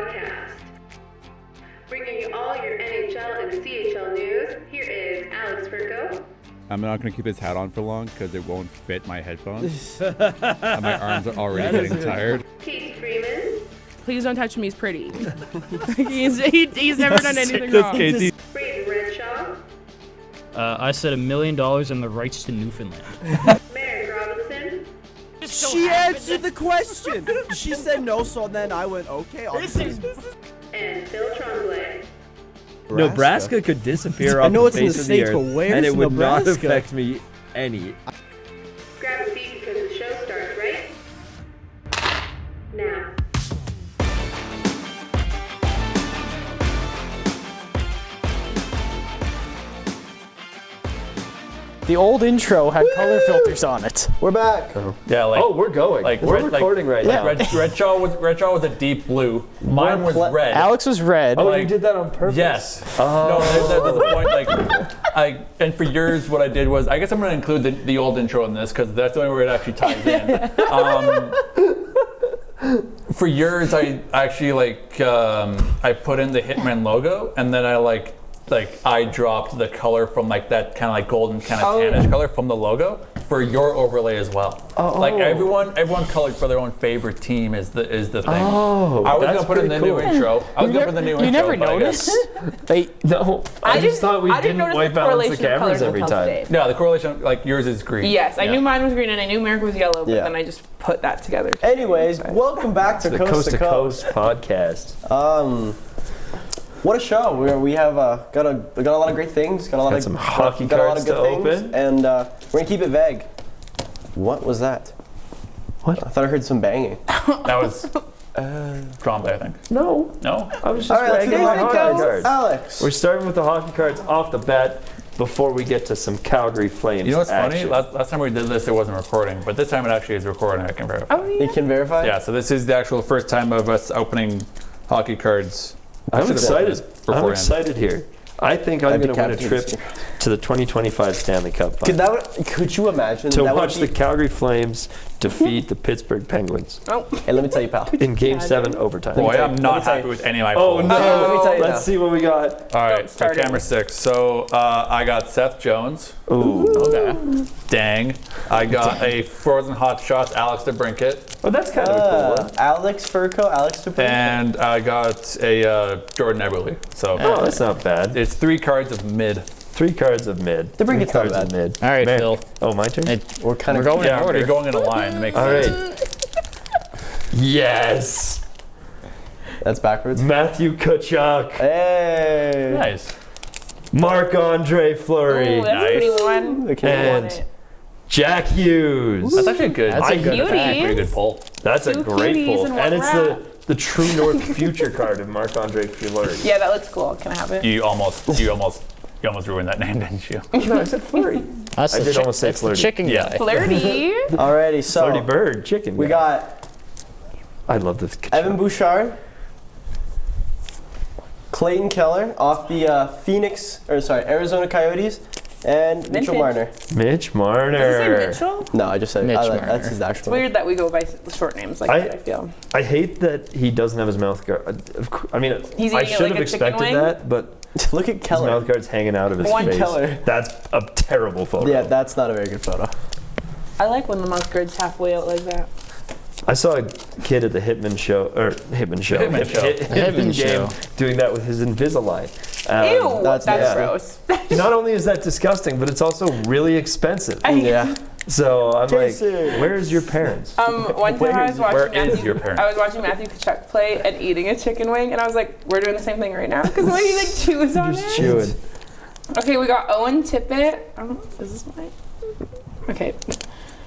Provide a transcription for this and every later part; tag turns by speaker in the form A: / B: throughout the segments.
A: podcast. Bringing you all your NHL and CHL news, here is Alex Furco.
B: I'm not going to keep this hat on for long because it won't fit my headphones. And my arms are already getting tired.
A: Casey Freeman.
C: Please don't touch him, he's pretty. he's never done anything wrong.
B: Casey.
A: Braeden Renshaw.
D: I said $1 million and the rights to Newfoundland.
A: Marek Robinson.
E: She answered the question. She said no, so then I went, okay.
A: And Phil Tremblay.
F: Nebraska could disappear off the face of the earth, and it would not affect me any.
A: Grab a seat because the show starts right now.
G: The old intro had color filters on it.
E: We're back.
H: Yeah, like
F: We're going.
H: Like
F: we're recording right now.
H: Red Shaw was a deep blue. Mine was red.
G: Alex was red.
F: Oh, you did that on purpose?
H: Yes. No, that's the point. And for yours, what I did was, I guess I'm going to include the old intro in this because that's the only way it actually ties in. For yours, I actually I put in the Hitman logo, and then I dropped the color from that kind of golden kind of tannish color from the logo for your overlay as well. Everyone colored for their own favorite team is the thing.
F: Oh,
H: I was gonna put it in the new intro.
G: You never noticed?
F: No, I just thought we didn't white balance the cameras every time.
H: No, the correlation, yours is green.
C: Yes, I knew mine was green and I knew Marek was yellow, but then I just put that together.
E: Anyways, welcome back to
F: The
E: Coast to Coast
F: podcast.
E: What a show! We have got a lot of great things. Got
F: some hockey cards to open,
E: and we're gonna keep it vague. What was that?
F: What?
E: I thought I heard some banging.
H: That was Trombley, I think.
F: No, I was just wagging my hockey cards.
E: Alex.
F: We're starting with the hockey cards off the bat before we get to some Calgary Flames.
H: You know what's
F: action.
H: funny? Last time we did this, it wasn't recording, but this time it actually is recording. I can verify.
C: Oh, yeah.
E: You can verify?
H: Yeah, so this is the actual first time of us opening hockey cards.
F: I'm excited. I'm
H: beforehand.
F: excited here. I think I'm going to win a trip
E: captain's
F: to the 2025 Stanley Cup Final.
E: Could you imagine?
F: To
E: that
F: watch the Calgary Flames defeat the Pittsburgh Penguins
E: Hey, let me tell you, pal.
F: in Game 7 overtime.
H: Boy, I'm not happy with any of my
F: Oh
H: polls.
F: no!
E: let me tell you now.
F: Let's see what we got.
H: All right, so
C: start it.
H: camera 6. So I got Seth Jones.
F: Ooh.
H: Okay. Dang. I got a Frozen Hot Shots Alex DeBrincat.
F: Oh, that's kind of a cool one.
E: Alex Furco, Alex DeBrincat.
H: And I got a Jordan Eberle. So
F: Oh, that's not bad.
H: it's 3 cards of mid.
F: 3 cards of mid.
E: DeBrincat's
F: 3 cards
E: not
F: of
E: bad.
F: mid.
G: All right,
F: Marek.
G: Phil.
F: Oh, my turn?
E: We're kind of
G: going in
H: Yeah,
G: order.
H: you're going in a line. Makes
F: All
H: sense.
F: right. Yes.
E: That's backwards.
F: Matthew Tkachuk.
E: Hey.
H: Nice.
F: Marc-Andre Fleury.
C: Ooh, that's a pretty one.
E: Okay.
F: And Jack Hughes.
H: That's actually a good.
G: That's a good
C: Cutie.
H: Pretty good pull.
F: That's a
C: Two
F: great
C: cuties
F: pull.
C: and
F: And
C: one
F: it's
C: rat.
F: the True North Future card of Marc-Andre Fleury.
C: Yeah, that looks cool. Can I have it?
H: You almost ruined that name, didn't you?
F: No, I said Fleury.
G: That's
F: I
G: the
F: did almost say
G: that's the
F: flirty.
G: chicken
H: Yeah.
G: guy.
C: Flirty.
E: Alrighty, so
F: Flirty bird, chicken.
E: we
F: guy.
E: got
F: I love this Tkachuk.
E: Evan Bouchard, Clayton Keller off the Arizona Coyotes, and Mitchell
C: Vintage.
E: Marner.
F: Mitch Marner.
C: Does it say Mitchell?
E: No, I just said
G: Mitch
E: that's
G: Marner.
E: his actual
C: It's
E: name.
C: weird that we go by short names like that, I feel.
F: I hate that he doesn't have his mouth guard. I mean,
C: He's
F: I
C: eating it
F: should
C: like
F: have
C: a chicken
F: expected
C: wing?
F: that, but
E: Look at
F: his
E: Keller.
F: mouth guard's hanging out of his
C: One
F: face.
E: Keller.
F: That's a terrible photo.
E: Yeah, that's not a very good photo.
C: I like when the mouth guard's halfway out like that.
F: I saw a kid at the Hitman
G: Hitman
F: game
G: show.
F: doing that with his Invisalign.
C: Ew,
E: that's
C: that's
E: nasty.
C: gross.
F: Not only is that disgusting, but it's also really expensive.
E: Yeah.
F: So I'm like,
E: Casey.
F: where's your parents?
C: One time I was watching
H: Where is
C: Matthew,
H: your parent?
C: I was watching Matthew Tkachuk play and eating a chicken wing, and I was like, we're doing the same thing right now because the way he chews on
F: Just
C: it.
F: chewing.
C: Okay, we got Owen Tippett. Is this mine? Okay.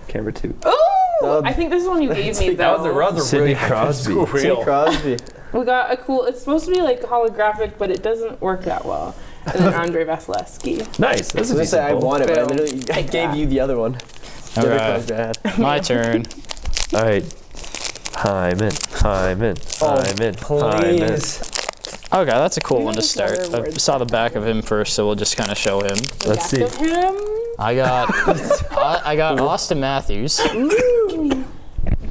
F: Camera 2.
C: Ooh! I think this is one you gave me
H: That
C: though.
H: was a
F: Sidney
H: really
F: Crosby.
H: real.
E: Sidney Crosby.
C: We got a cool. It's supposed to be like holographic, but it doesn't work that well. And then Andre Vasilevsky.
F: Nice. That's
E: I was
F: a
E: gonna say I
F: decent pull.
E: won it, but I
C: Boom.
E: literally
C: Take
E: gave
C: that.
E: you the other one.
G: All
E: The other
G: right,
E: Crosby I had.
G: my turn.
F: All right. Hyman.
G: Okay, that's a cool one to
C: These
G: start.
C: are
G: I
C: words.
G: saw the back of him first, so we'll just kind of show him.
F: Let's see.
C: Back of him.
G: I got Austin Matthews.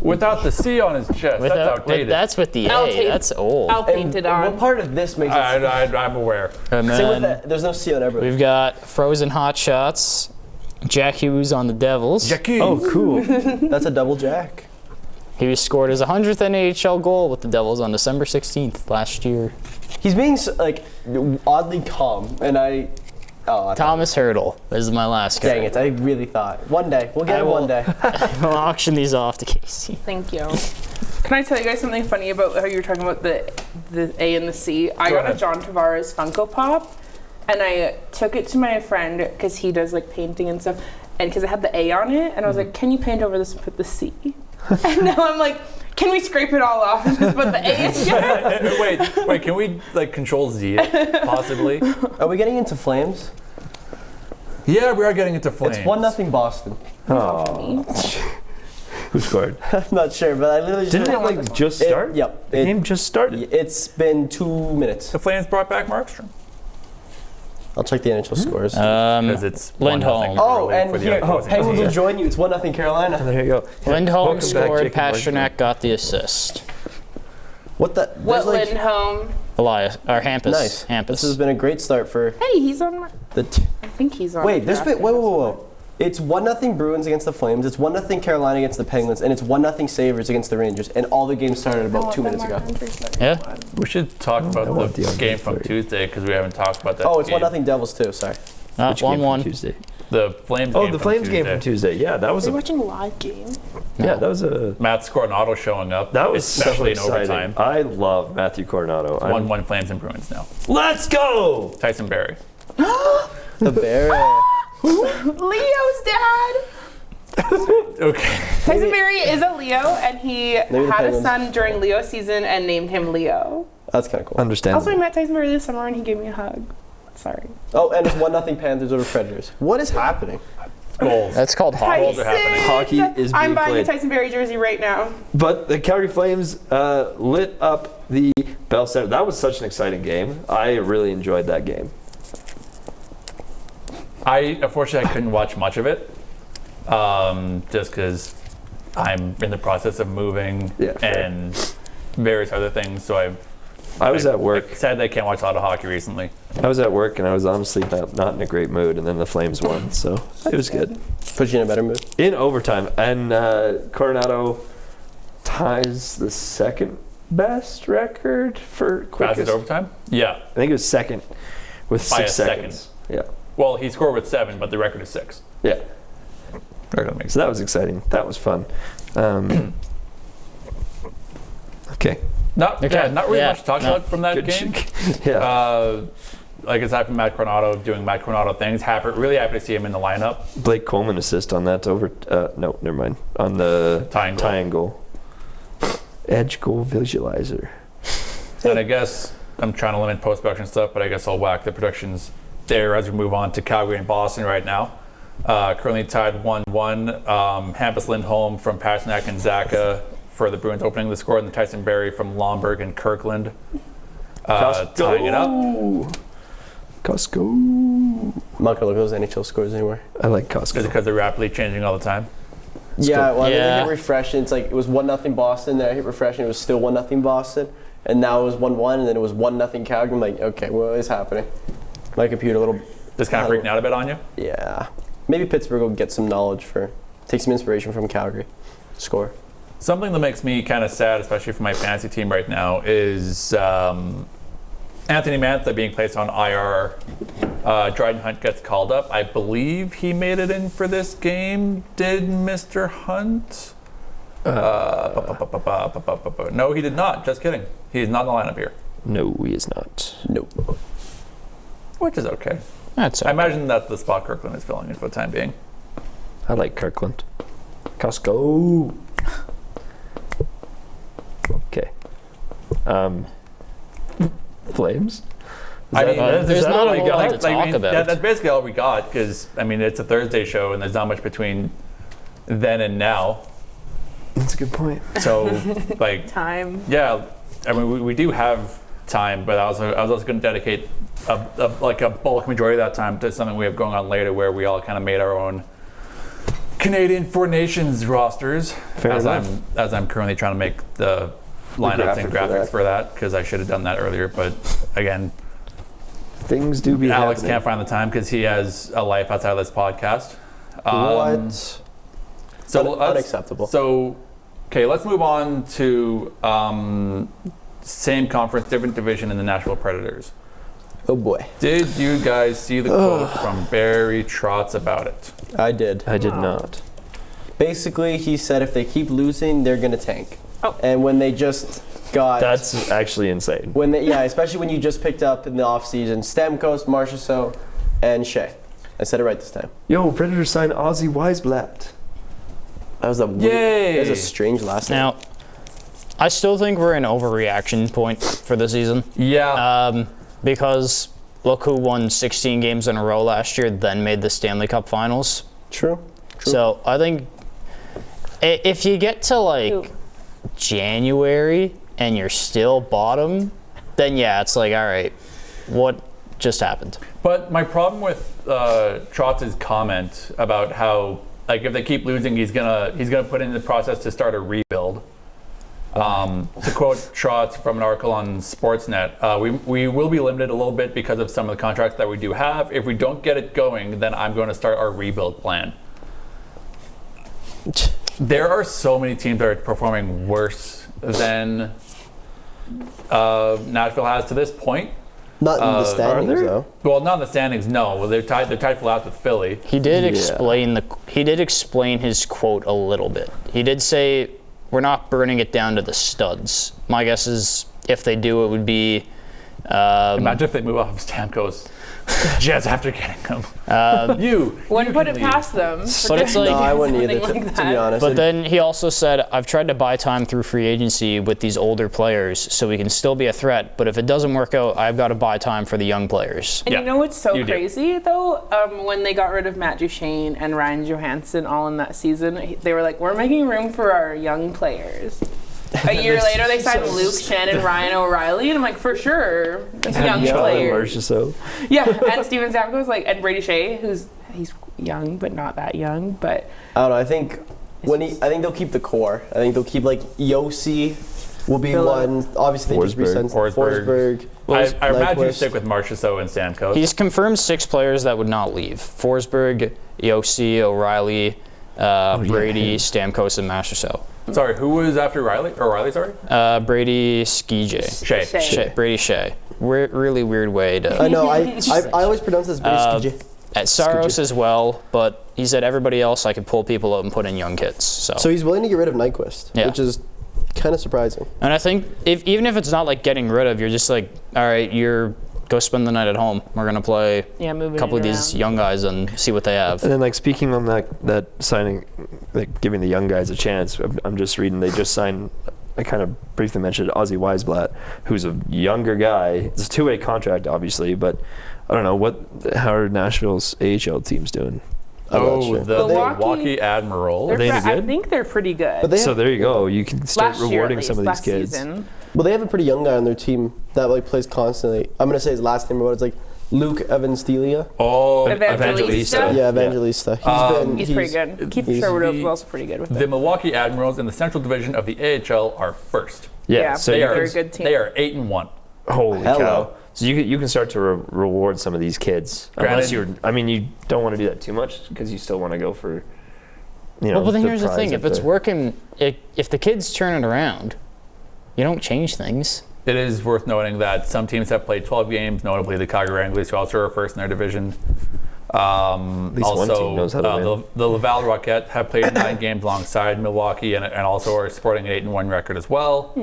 H: Without the C on his chest, that's outdated.
G: That's with the
C: I'll
G: A.
C: take-
G: That's old.
C: I'll paint it on.
E: What part of this makes it?
H: I'm aware.
G: And
E: Same with
G: then
E: that. There's no C on everything.
G: we've got Frozen Hot Shots. Jack Hughes on the Devils.
H: Jackie.
F: Oh, cool.
E: That's a double jack.
G: He scored his 100th NHL goal with the Devils on December 16th last year.
E: He's being like oddly calm, and I. Oh,
G: Thomas Hurdle is my last guy.
E: dang it! I really thought one day we'll get him one day.
G: I'll auction these off to Casey.
C: Thank you. Can I tell you guys something funny about how you were talking about the A and the C? I got a John Tavares Funko Pop, and I took it to my friend because he does like painting and stuff, and because it had the A on it, and I was like, "Can you paint over this and put the C?" And now I'm like, "Can we scrape it all off and just put the A in?"
H: wait, can we like Control Z it, possibly?
E: Are we getting into Flames?
H: Yeah, we are getting into Flames.
E: It's 1-0 Boston.
F: Oh. Who scored?
E: I'm not sure, but I literally just.
F: Didn't it like just start?
E: Yep.
F: The game just started.
E: It's been 2 minutes.
H: The Flames brought back Markstrom.
E: I'll check the NHL scores.
H: Because it's
G: Lindholm.
H: 1-0
E: Oh,
H: early
E: and
H: for the
E: here,
H: opposing
E: Penguins will
H: team.
E: join you. It's 1-0 Carolina.
F: There you go.
G: Lindholm
F: Welcome back,
G: scored.
F: Jacob Markstrom.
G: Pasternak got the assist.
E: What the?
C: What
E: there's like-
C: Lindholm?
G: Elias or Hampus.
E: Nice.
G: Hampus.
E: This has been a great start for
C: Hey, he's on my.
E: the.
C: I think he's on.
E: Wait,
C: the
E: there's been.
C: draft
E: Whoa. It's 1-0 Bruins against the Flames. It's 1-0 Carolina against the Penguins, and it's 1-0 Sabres against the Rangers. And all the games started about 2 minutes ago.
G: Yeah.
H: We should talk about
F: want
H: the
F: the
H: game from Tuesday because we haven't talked about that.
E: Oh, it's
H: game.
E: 1-0 Devils too. Sorry.
F: Which game from
G: 1-1.
F: Tuesday?
H: The Flames
F: Oh,
H: game
F: the
H: from
F: Flames game
H: Tuesday.
F: from Tuesday. Yeah, that was
C: Are you
F: a
C: watching a live game?
F: yeah, that was a
H: Matt scored an auto showing up.
F: that was so
H: especially in
F: exciting.
H: overtime.
F: I love Matthew Coronado.
H: 1-1 Flames and Bruins now.
F: Let's go!
H: Tyson Berry.
E: The Bear.
C: Leo's dad.
H: Okay.
C: Tyson Berry is a Leo, and he
E: Maybe the
C: had a
E: Penguins.
C: son during Leo season and named him Leo.
E: That's kind of cool.
C: Also, I
F: Understandable.
C: met Tyson Berry this summer, and he gave me a hug. Sorry.
E: Oh, and it's 1-0 Panthers over Predators. What is happening?
H: Goals.
G: That's called hockey.
H: Goals are happening.
F: Hockey is being
C: I'm buying
F: played.
C: a Tyson Berry jersey right now.
F: But the Calgary Flames lit up the Bell Center. That was such an exciting game. I really enjoyed that game.
H: Unfortunately, I couldn't watch much of it, just because I'm in the process of moving
F: Yeah, fair.
H: and various other things. So
F: I was at work.
H: Sadly, I can't watch a lot of hockey recently.
F: I was at work and I was honestly not in a great mood, and then the Flames won, so it was good.
E: Put you in a better mood.
F: In overtime, and Coronado ties the second best record for quickest.
H: Fastest overtime? Yeah.
F: I think it was second with
H: By
F: 6
H: a second.
F: seconds. Yeah,
H: Well, he scored with 7, but the record is 6.
F: yeah.
H: That makes
F: So that was exciting. That was fun. Okay.
H: Not really
G: Yeah,
H: much to talk
G: no.
H: about from that
F: Good
H: game.
F: Yeah.
H: Like aside from Matt Coronado doing Matt Coronado things, really happy to see him in the lineup.
F: Blake Coleman assist on that over. No, never mind. On the
H: Tying goal.
F: Edge goal visualizer.
H: And I guess I'm trying to limit post-production stuff, but I guess I'll whack the predictions there as we move on to Calgary and Boston right now. Currently tied 1-1. Hampus Lindholm from Pasternak and Zaka for the Bruins opening the score, and then Tyson Berry from Lomberg and Kirkland tying it up.
F: Costco.
E: I'm not gonna look at those NHL scores anymore.
F: I like
H: Is it
F: Costco.
H: because they're rapidly changing all the time?
E: Yeah, well, I mean, I
G: Yeah.
E: hit refresh, and it's like it was 1-0 Boston. Then I hit refresh, and it was still 1-0 Boston. And now it was 1-1, and then it was 1-0 Calgary. I'm like, okay, what is happening? My computer a little.
H: Just kind of freaking out a bit on you?
E: Yeah. Maybe Pittsburgh will get some knowledge take some inspiration from Calgary. Score.
H: Something that makes me kind of sad, especially for my fantasy team right now, is Anthony Mantha being placed on IR. Dryden Hunt gets called up. I believe he made it in for this game. Did Mr. Hunt? No, he did not. Just kidding. He is not in the lineup here,
F: No, he is not.
E: Nope.
H: which is okay.
G: That's
H: I imagine that the spot Kirkland is filling in for the time being.
F: I like Kirkland. Costco. Okay. Flames?
H: I mean,
G: there's not a whole lot to talk about.
H: Yeah, that's basically all we got because, I mean, it's a Thursday show and there's not much between then and now.
F: That's a good point.
H: So, like,
C: Time.
H: yeah, I mean, we do have time, but I was also going to dedicate a bulk majority of that time to something we have going on later where we all kind of made our own Canadian Four Nations rosters.
F: Fair
H: as
F: enough.
H: I'm currently trying to make the lineups and graphics for that because I should have done that earlier. But again,
F: Things do be
H: Alex
F: happening.
H: can't find the time because he has a life outside of this podcast.
E: What?
H: So
E: Unacceptable.
H: So, okay, let's move on to same conference, different division in the Nashville Predators.
E: Oh boy.
H: Did you guys see the quote from Barry Trotz about it?
E: I did.
F: I did not.
E: Basically, he said if they keep losing, they're gonna tank.
C: Oh.
E: And when they just got
F: That's actually insane.
E: when they especially when you just picked up in the offseason Stamkos, Marchessault, and Shea. I said it right this time.
F: Yo, Predators signed Ozzy Weisblatt.
E: That was a
H: Yay!
E: That was a strange last name.
G: Now, I still think we're in overreaction point for the season.
H: Yeah.
G: Because look who won 16 games in a row last year, then made the Stanley Cup Finals.
E: True.
G: So I think if you get to like January and you're still bottom, then yeah, it's like, all right, what just happened?
H: But my problem with Trotz's comment about how, like, if they keep losing, he's gonna put in the process to start a rebuild. To quote Trotz from an article on Sportsnet, we will be limited a little bit because of some of the contracts that we do have. If we don't get it going, then I'm going to start our rebuild plan. There are so many teams that are performing worse than Nashville has to this point.
E: Not in the standings though.
H: Well, not in the standings, no. Well, they're tied for last with Philly.
G: He did explain his quote a little bit. He did say, "We're not burning it down to the studs." My guess is if they do, it would be.
H: Imagine if they move off Stamkos just after getting him.
C: Wouldn't put it
H: leave.
C: past them.
G: But it's like-
E: No, I wouldn't either.
C: Something like
E: To be
C: that.
E: honest.
G: But then he also said, I've tried to buy time through free agency with these older players so we can still be a threat. But if it doesn't work out, I've got to buy time for the young players.
C: And
H: Yeah,
C: you know what's so
H: you do.
C: crazy though? When they got rid of Matt Duchene and Ryan Johansson all in that season, they were like, "We're making room for our young players." A year later, they signed Luke Shannon, Ryan O'Reilly, and I'm like, for sure, young players.
F: So
C: Yeah, and Steven Stamkos, like, and Brady Shea, he's young but not that young, but
E: I don't know. I think I think they'll keep the core. I think they'll keep like Yossi will be one. Obviously, they just
F: Forsberg.
E: re-signed Forsberg.
H: I imagine you
E: Nyquist.
H: stick with Marchessault and Stamkos.
G: He's confirmed 6 players that would not leave. Forsberg, Yossi, O'Reilly, Brady, Stamkos, and Mastercell.
H: Sorry, who was after Riley? Or Riley, sorry?
G: Brady Skij.
H: Shea.
G: Brady Shea. Really weird way to...
E: I know. I always pronounce this Brady Skij.
G: At Saros as well, but he said everybody else I could pull people out and put in young kids.
E: So he's willing to get rid of Nyquist,
G: Yeah.
E: which is kind of surprising.
G: And I think even if it's not like getting rid of, you're just like, all right, go spend the night at home. We're gonna play
C: moving
G: a couple of these young guys and see what they have.
F: And then, like, speaking on that signing, like giving the young guys a chance, I'm just reading they just signed, I kind of briefly mentioned Ozzy Weisblatt, who's a younger guy. It's a 2-way contract, obviously, but I don't know how are Nashville's AHL teams doing?
E: I'm not sure.
H: The Milwaukee Admirals.
F: Are they any
C: I
F: good?
C: think they're pretty good.
E: But they
F: So
E: have,
F: there you go. You can start
C: last year,
F: rewarding
C: at
F: some of
C: least,
F: these
C: last
F: kids.
C: season.
E: well, they have a pretty young guy on their team that like plays constantly. I'm gonna say his last name, but it's like Luke Evangelia.
H: Oh,
C: Evangelista.
E: Yeah, Evangelista.
C: He's pretty good. Keith Sherwood was also pretty good with
H: The
C: it.
H: Milwaukee Admirals in the Central Division of the AHL are first.
C: Yeah,
F: so
H: They
F: you
H: are
C: they're a good team.
H: They are 8-1.
F: Holy
E: Hello.
F: cow! So you can start to reward some of these kids. Unless
H: Granted-
F: you don't want to do that too much because you still want to go for,
G: Well, but then here's the
F: prize
G: thing:
F: of
G: if it's working, if the kids turn it around, you don't change things.
H: It is worth noting that some teams have played 12 games, notably the Calgary Wranglers, who also are first in their division.
F: At least one team knows how to win.
H: The Laval Rocket have played 9 games alongside Milwaukee and also are sporting an 8-1 record as well.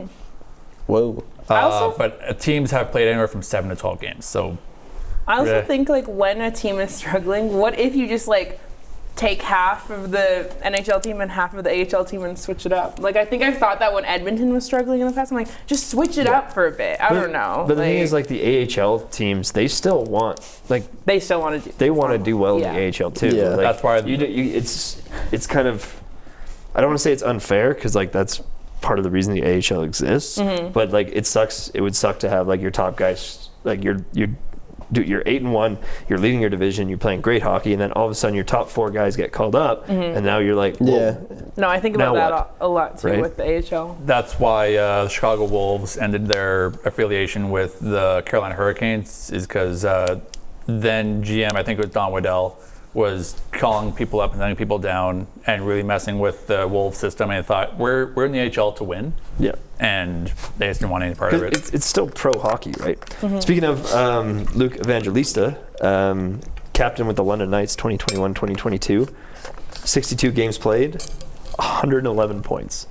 E: Whoa.
H: But teams have played anywhere from 7 to 12 games. So
C: I also
H: Yeah.
C: think like when a team is struggling, what if you just like take half of the NHL team and half of the AHL team and switch it up? Like I think I've thought that when Edmonton was struggling in the past, I'm like, just switch it up for a bit. I don't know.
F: But the thing is, like the AHL teams, they still want
C: they still want to do.
F: they want to do well
C: Yeah.
F: in the AHL too.
E: Yeah.
F: Like,
H: That's why
F: it's kind of, I don't want to say it's unfair because like that's part of the reason the AHL exists.
C: Mm-hmm.
F: But like it sucks. It would suck to have like your top guys, like your dude, you're 8-1, you're leading your division, you're playing great hockey, and then all of a sudden your top 4 guys get called up, and now you're like, whoa.
C: No, I think about
F: Now
C: that a lot too
F: Right?
C: with the AHL.
H: That's why the Chicago Wolves ended their affiliation with the Carolina Hurricanes, is because then GM, I think it was Don Waddell, was calling people up and sending people down and really messing with the Wolves system. And they thought, we're in the AHL to win.
F: Yeah.
H: And they just didn't want any part of it.
F: It's still pro hockey, right? Speaking of Luke Evangelista, captain with the London Knights 2021-2022, 62 games played, 111 points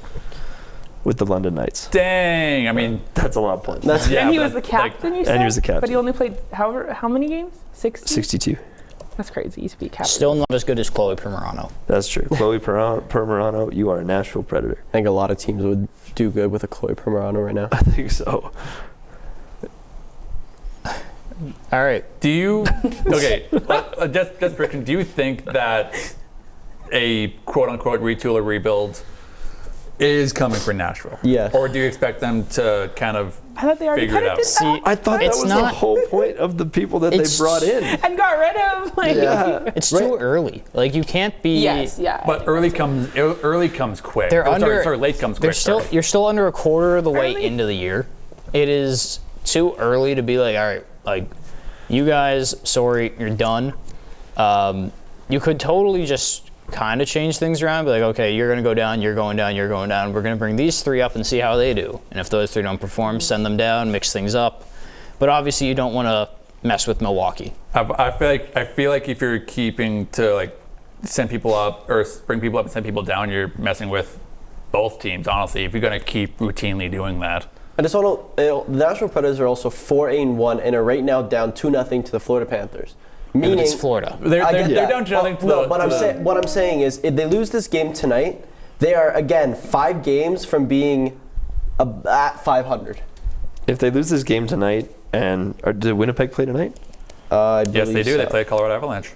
F: with the London Knights.
H: Dang. I mean,
F: That's a lot of points.
H: yeah,
C: And he
H: but,
C: was the captain, you said?
F: And he was the captain.
C: But he only played how many games? 60?
F: 62.
C: That's crazy. He used to be a captain.
G: Still not as good as Chloe Primerano.
F: That's true. Chloe Primerano, you are a Nashville Predator.
E: I think a lot of teams would do good with a Chloe Primerano right now.
F: I think so.
G: All right.
H: Do you, okay, just prediction, do you think that a quote-unquote retool or rebuild is coming for Nashville?
E: Yes.
H: Or do you expect them to kind of
C: I thought they already
H: figure it
C: kind of
H: out?
C: did that.
F: I thought that
G: It's
F: was the
G: not-
F: whole point of the people that they
G: It's-
F: brought in.
C: And got rid of. Like,
G: It's too early. Like, you can't be.
C: Yes, yeah.
H: But early comes quick.
G: They're
H: late comes quick.
G: You're still under a quarter of the way
C: Early?
G: into the year. It is too early to be like, all right, like, you guys, sorry, you're done. You could totally just kind of change things around, be like, okay, you're going to go down, you're going down, you're going down. We're going to bring these 3 up and see how they do. And if those 3 don't perform, send them down, mix things up. But obviously, you don't want to mess with Milwaukee.
H: I feel like if you're keeping to like send people up or bring people up and send people down, you're messing with both teams. Honestly, if you're going to keep routinely doing that.
E: I just want to. The Nashville Predators are also 4-1 and are right now down 2-0 to the Florida Panthers. Meaning,
G: It's Florida.
H: They're
E: I get that.
H: down to nothing.
E: No, but what I'm saying is, if they lose this game tonight, they are again 5 games from being at 500.
F: If they lose this game tonight, did Winnipeg play tonight?
E: I
H: Yes, they
E: believe
H: do.
E: so.
H: They play Colorado Avalanche.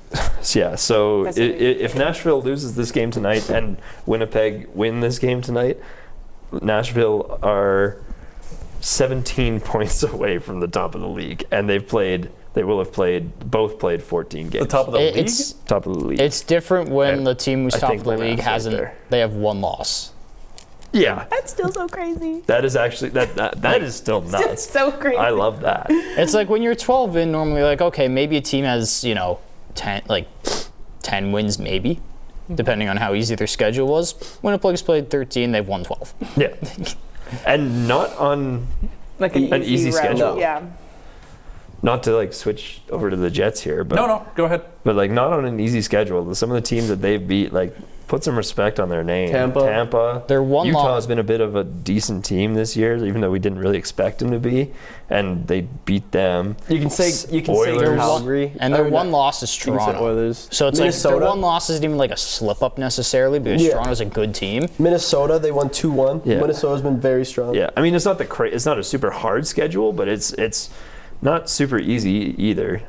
F: Yeah, so
C: That's
F: if Nashville loses this game tonight and Winnipeg win this game tonight, Nashville are 17 points away from the top of the league, and they will have both played 14 games.
H: The top of the league.
F: Top of the league.
G: It's different when
F: I-
G: the team who's
F: I
G: top
F: think
G: of the
F: my
G: league
F: math's right
G: hasn't.
F: there.
G: They have 1 loss.
F: Yeah,
C: That's still so crazy.
F: that is actually that is still
C: It's
F: nuts.
C: so crazy.
F: I love that.
G: It's like when you're 12 in, normally like, okay, maybe a team has, 10 wins maybe, depending on how easy their schedule was. Winnipeg's played 13, they've won 12.
F: Yeah, and not on
C: Like
F: an easy
C: route.
F: schedule.
C: Yeah.
F: not to switch over to the Jets here, but
H: No, go ahead.
F: but not on an easy schedule. Some of the teams that they've beat, put some respect on their name. Tampa.
G: They're one
F: Utah
G: loss.
F: has been a bit of a decent team this year, even though we didn't really expect them to be, and they beat them.
E: You can say
F: Oilers.
E: Calgary.
G: And their
E: Or
G: one
E: not-
G: loss is
E: you can say
G: Toronto.
E: Oilers.
G: So it's
E: Minnesota.
G: their one loss isn't even a slip up necessarily because
E: Yeah.
G: Toronto's a good team.
E: Minnesota, they won 2-1.
F: Yeah.
E: Minnesota's been very strong.
F: Yeah, I mean it's not it's not a super hard schedule, but it's not super easy either.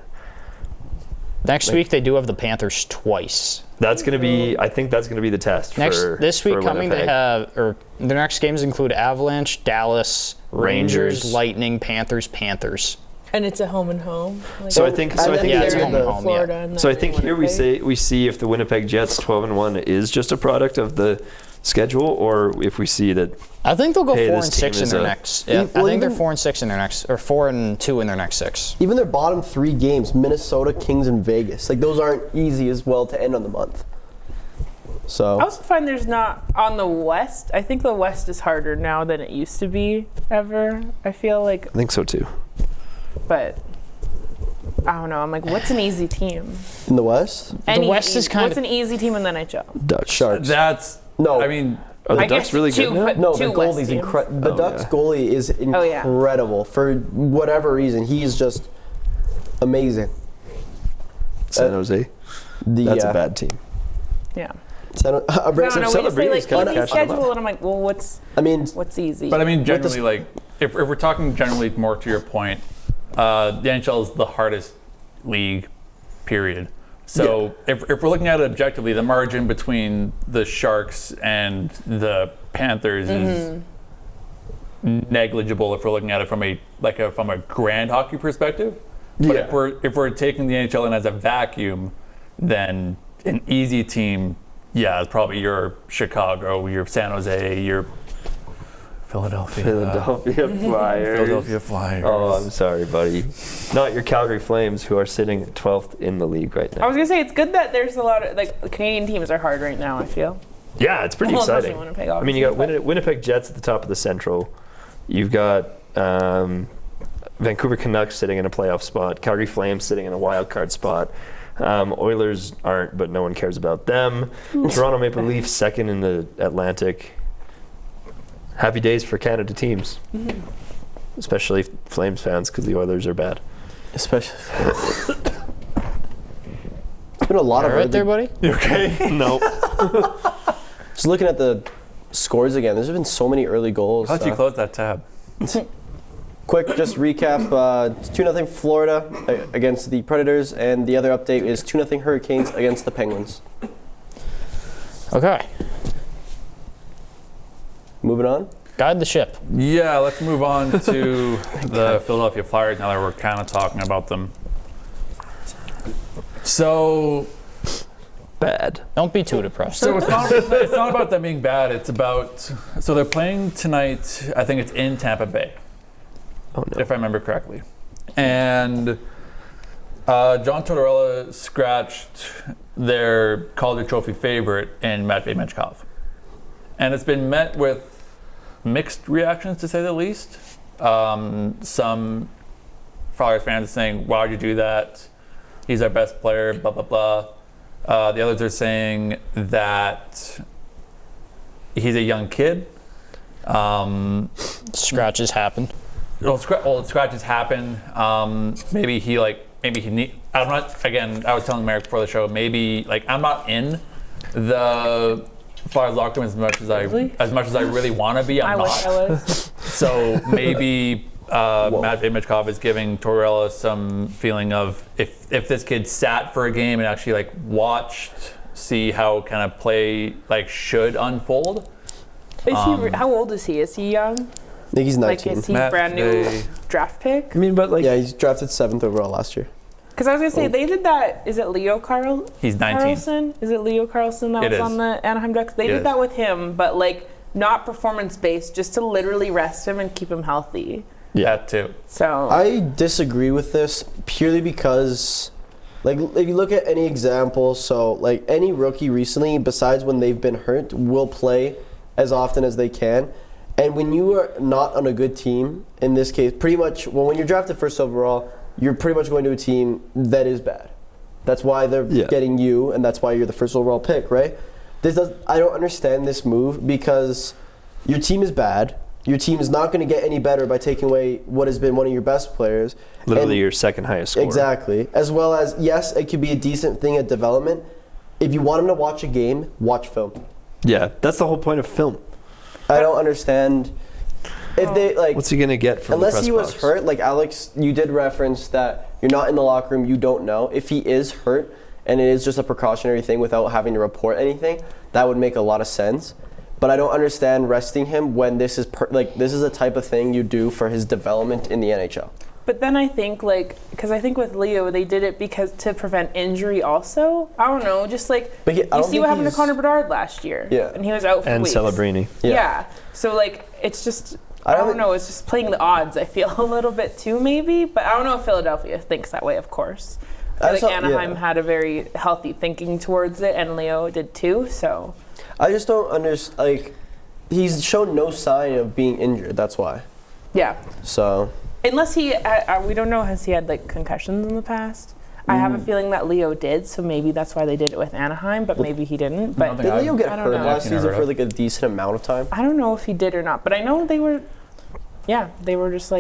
G: Next week they do have the Panthers twice.
F: That's gonna be. I think that's gonna be the test.
G: This week
F: for
G: coming they
F: Winnipeg.
G: have their next games include Avalanche, Dallas, Rangers,
F: Rangers.
G: Lightning, Panthers.
I: And it's a home and home.
F: So I think. So I think.
G: Yeah,
F: here-
G: it's home and home.
I: Florida.
G: Yeah.
I: And
F: So I
I: then
F: think here
I: Winnipeg.
F: we see if the Winnipeg Jets 12-1 is just a product of the schedule, or if we see that.
G: I think they'll go
F: Hey,
G: 4
F: this
G: and 6
F: team
G: in
F: is
G: their
F: a-
G: next. Yeah,
E: Well,
G: I think they're
E: even-
G: 4 and 6 in their next, or 4 and 2 in their next 6.
E: Even their bottom 3 games, Minnesota, Kings, and Vegas, those aren't easy as well to end on the month. So
C: I also find there's not on the West. I think the West is harder now than it used to be ever. I feel like,
F: I think so too.
C: but I don't know. I'm like, what's an easy team?
E: in the West,
G: West is kind
C: what's
G: of-
C: an easy team in the NHL?
F: Dutch
E: Sharks.
H: That's
E: No.
H: I mean,
F: Are the
C: I
F: Ducks
C: guess
F: really
C: two,
F: good now?
C: but
E: No,
C: two
E: the
C: West
E: goalie's
C: teams.
E: incredible. The
F: Oh,
E: Ducks
F: yeah.
E: goalie is
C: Oh, yeah.
E: incredible for whatever reason. He's just amazing.
F: San Jose. That's a bad team.
C: Yeah.
E: I don't
C: I don't know. We just say
F: Celebrity's kinda
C: easy
F: catching them
C: schedule,
F: up.
C: and I'm like, well, what's easy?
H: but I mean,
E: the
H: generally, if we're talking generally more to your point, the NHL is the hardest league, period. So if we're looking at it objectively, the margin between the Sharks and the Panthers is negligible if we're looking at it from a grand hockey perspective. But
E: Yeah.
H: if we're taking the NHL in as a vacuum, then an easy team, yeah, it's probably your Chicago, your San Jose, your Philadelphia
F: Flyers.
H: Philadelphia Flyers.
F: Oh, I'm sorry, buddy. Not your Calgary Flames, who are sitting 12th in the league right
C: I
F: now.
C: was gonna say it's good that there's a lot of like Canadian teams are hard right now. I feel.
F: Yeah, it's pretty
C: Well, especially
F: exciting.
C: Winnipeg,
F: I mean, you got
C: obviously,
F: Winnipeg Jets at the top of the Central. You've got Vancouver Canucks sitting in a playoff spot. Calgary Flames sitting in a wild card spot. Oilers aren't, but no one cares about them. Toronto Maple Leafs second in the Atlantic. Happy days for Canada teams, especially Flames fans, because the Oilers are bad.
E: Especially. It's been a lot
G: All
E: of
G: right there, buddy.
H: You okay?
F: No.
E: Just looking at the scores again, there's been so many early goals.
H: How'd you close that tab?
E: Quick, just recap. It's 2-0 Florida against the Predators, and the other update is 2-0 Hurricanes against the Penguins.
G: Okay.
E: Moving on.
G: Guide the ship.
H: Yeah, let's move on to the Philadelphia Flyers now that we're kind of talking about them. So
F: Bad.
G: Don't be too depressed.
H: So it's not about them being bad. It's about, so they're playing tonight. I think it's in Tampa Bay,
F: Oh no.
H: if I remember correctly. And John Tortorella scratched their Calder Trophy favorite in Matvei Michkov. And it's been met with mixed reactions, to say the least. Some Flyers fans are saying, why would you do that? He's our best player, blah, blah, blah. The others are saying that he's a young kid.
G: Scratches happen.
H: Scratches happen. Maybe he need. I'm not. Again, I was telling Marek before the show. Maybe I'm not in the Flyers locker room as much as I really want to be. I'm
C: I
H: not.
C: wish I was.
H: So maybe Matvei Michkov is giving Tortorella some feeling of if this kid sat for a game and actually watched, see how kind of play should unfold.
C: Is he? How old is he? Is he young?
E: I think he's 19.
C: Is he brand new draft pick?
F: I mean, but
E: Yeah, he's drafted 7th overall last year.
C: Because I was gonna say they did that. Is it Leo Carl?
H: He's 19.
C: Carlson? Is it Leo Carlson that
H: It
C: was
H: is.
C: on the Anaheim Ducks? They
H: It
C: did
H: is.
C: that with him, but not performance based, just to literally rest him and keep him healthy.
H: Yeah, that too.
C: So
E: I disagree with this purely because, if you look at any example, so any rookie recently, besides when they've been hurt, will play as often as they can. And when you are not on a good team, in this case, pretty much, when you're drafted first overall, you're pretty much going to a team that is bad. That's why they're getting you, and that's why you're the first overall pick, right? I don't understand this move because your team is bad. Your team is not going to get any better by taking away what has been one of your best players.
F: literally your second highest scorer.
E: Exactly. As well as, yes, it could be a decent thing at development. If you want him to watch a game, watch film.
F: Yeah, that's the whole point of film.
E: I don't understand if they
F: What's he gonna get from
E: unless
F: the press
E: he was
F: box?
E: hurt. Alex, you did reference that you're not in the locker room, you don't know. If he is hurt and it is just a precautionary thing without having to report anything, that would make a lot of sense. But I don't understand resting him when this is this is a type of thing you do for his development in the NHL.
C: But then I think because I think with Leo they did it because to prevent injury also. I don't know, just
E: But I
C: you
E: don't
C: see
E: think
C: what happened to
E: he's-
C: Connor Bedard last year.
E: Yeah.
C: And he was out for
F: And
C: weeks.
F: Celebrini.
C: Yeah. So it's just I don't know, it's just playing the odds, I feel a little bit too maybe. But I don't know if Philadelphia thinks that way, of course. I feel Anaheim had a very healthy thinking towards it and Leo did too, so
E: I just don't understand. He's shown no sign of being injured. That's why.
C: yeah.
E: So
C: Unless he, we don't know, has he had concussions in the past? I have a feeling that Leo did, so maybe that's why they did it with Anaheim, but maybe he didn't. But
E: did Leo get
C: I don't
E: hurt
C: know.
E: last
H: I've never
E: season for
H: heard
E: a decent amount of time?
C: I don't know if he did or not, but I know they were just